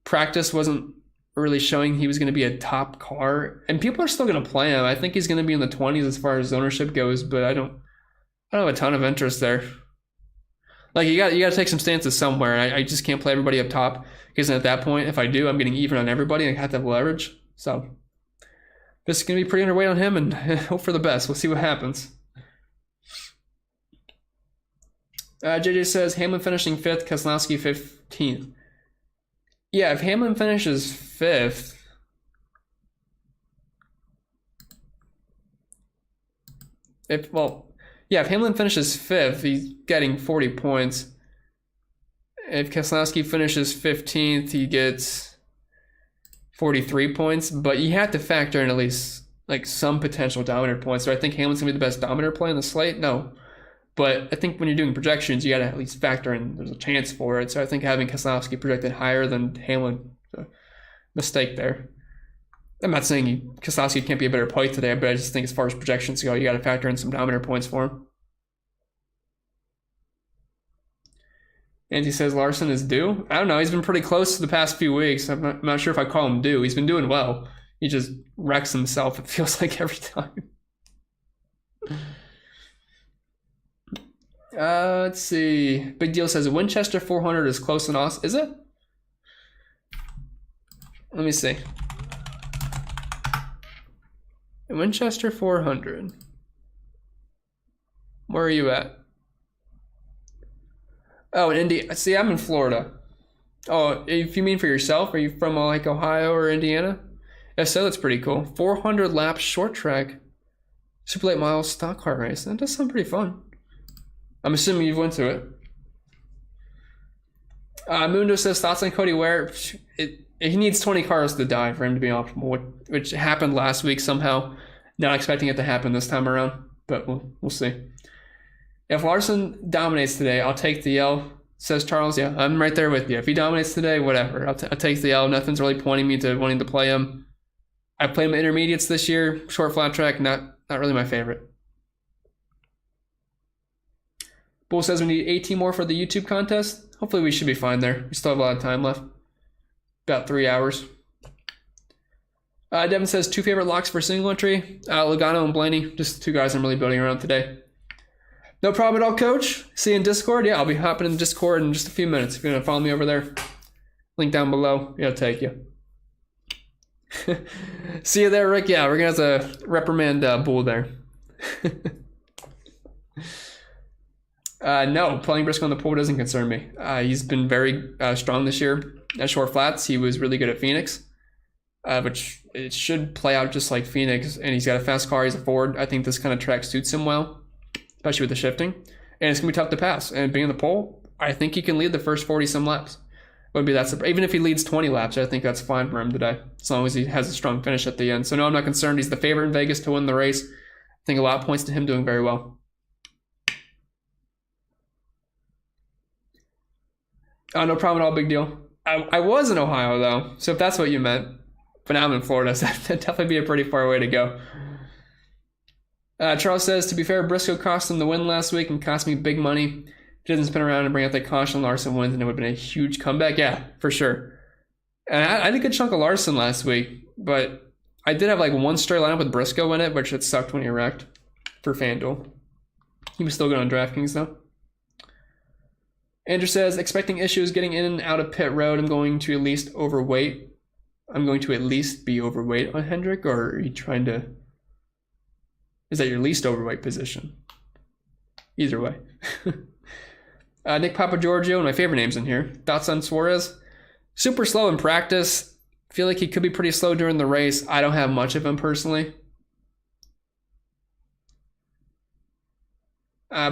Speaker 1: Practice wasn't really showing he was going to be a top car, and people are still going to play him. I think he's going to be in the 20s as far as ownership goes, but I don't have a ton of interest there. Like, you got to take some stances somewhere, and I just can't play everybody up top, because at that point, if I do, I'm getting even on everybody, and I have to have leverage. So this is going to be pretty underweight on him, and hope for the best. We'll see what happens. JJ says, Hamlin finishing 5th, Keselowski 15th. Yeah, if Hamlin finishes 5th, if Hamlin finishes 5th, he's getting 40 points. If Keselowski finishes 15th, he gets 43 points. But you have to factor in at least like some potential dominator points. So I think Hamlin's gonna be the best dominator play on the slate. No, but I think when you're doing projections, you got to at least factor in there's a chance for it. So I think having Keselowski projected higher than Hamlin, is a mistake there. I'm not saying Keselowski can't be a better play today, but I just think as far as projections go, you got to factor in some dominator points for him. Andy says Larson is due. I don't know. He's been pretty close the past few weeks. I'm not sure if I call him due. He's been doing well. He just wrecks himself, it feels like, every time. Let's see. Big Deal says a Winchester 400 is close and awesome. Is it? Let me see. A Winchester 400. Where are you at? Oh, in Indy. See, I'm in Florida. Oh, if you mean for yourself, are you from like Ohio or Indiana? If so, that's pretty cool. 400 lap short track, super late model stock car race. That does sound pretty fun. I'm assuming you've went to it. Mundo says thoughts on Cody Ware. He needs 20 cars to die for him to be optimal, which happened last week somehow. Not expecting it to happen this time around, but we'll see. If Larson dominates today, I'll take the L, says Charles. Yeah, I'm right there with you. If he dominates today, whatever. I'll take the L. Nothing's really pointing me to wanting to play him. I've played him in intermediates this year. Short flat track, not really my favorite. Bull says we need 18 more for the YouTube contest. Hopefully we should be fine there. We still have a lot of time left. About 3 hours. Devin says 2 favorite locks for single entry. Logano and Blaney. Just 2 guys I'm really building around today. No problem at all, Coach. See you in Discord. Yeah, I'll be hopping in Discord in just a few minutes. If you're going to follow me over there, link down below. It'll take you. See you there, Rick. Yeah, we're going to have to reprimand Bull there. No, playing Briscoe on the pole doesn't concern me. He's been very strong this year at short flats. He was really good at Phoenix, which it should play out just like Phoenix. And he's got a fast car. He's a Ford. I think this kind of track suits him well, especially with the shifting. And it's going to be tough to pass. And being on the pole, I think he can lead the first 40-some laps. Wouldn't be that surprised. Even if he leads 20 laps, I think that's fine for him today, as long as he has a strong finish at the end. So no, I'm not concerned. He's the favorite in Vegas to win the race. I think a lot points to him doing very well. Oh, no problem at all. Big deal. I was in Ohio, though, so if that's what you meant. But now I'm in Florida, so that'd definitely be a pretty far way to go. Charles says, to be fair, Briscoe cost him the win last week and cost me big money. If he doesn't spin around and bring out that caution, Larson wins, and it would have been a huge comeback. Yeah, for sure. And I had a good chunk of Larson last week, but I did have like one straight lineup with Briscoe in it, which it sucked when he wrecked for FanDuel. He was still good on DraftKings, though. Andrew says, expecting issues getting in and out of pit road. I'm going to at least be overweight on Cendrick, or are you trying to... Is that your least overweight position? Either way. Nick Papagiorgio, one of my favorite names in here. Thoughts on Suarez? Super slow in practice. Feel like he could be pretty slow during the race. I don't have much of him personally.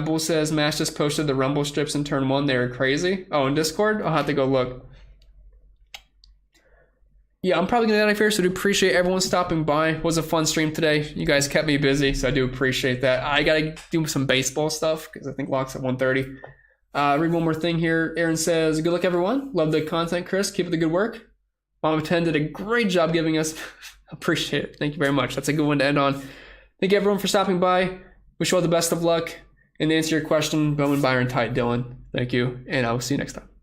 Speaker 1: Bull says, Mash just posted the rumble strips in turn 1. They were crazy. Oh, in Discord? I'll have to go look. Yeah, I'm probably going to get out of here, so I do appreciate everyone stopping by. It was a fun stream today. You guys kept me busy, so I do appreciate that. I got to do some baseball stuff, because I think lock's at 1:30. Read one more thing here. Aaron says, good luck, everyone. Love the content, Chris. Keep up the good work. Mom of 10 did a great job giving us. Appreciate it. Thank you very much. That's a good one to end on. Thank you, everyone, for stopping by. Wish you all the best of luck. And to answer your question, Bowman, Byron, Tide, Dillon. Thank you, and I will see you next time.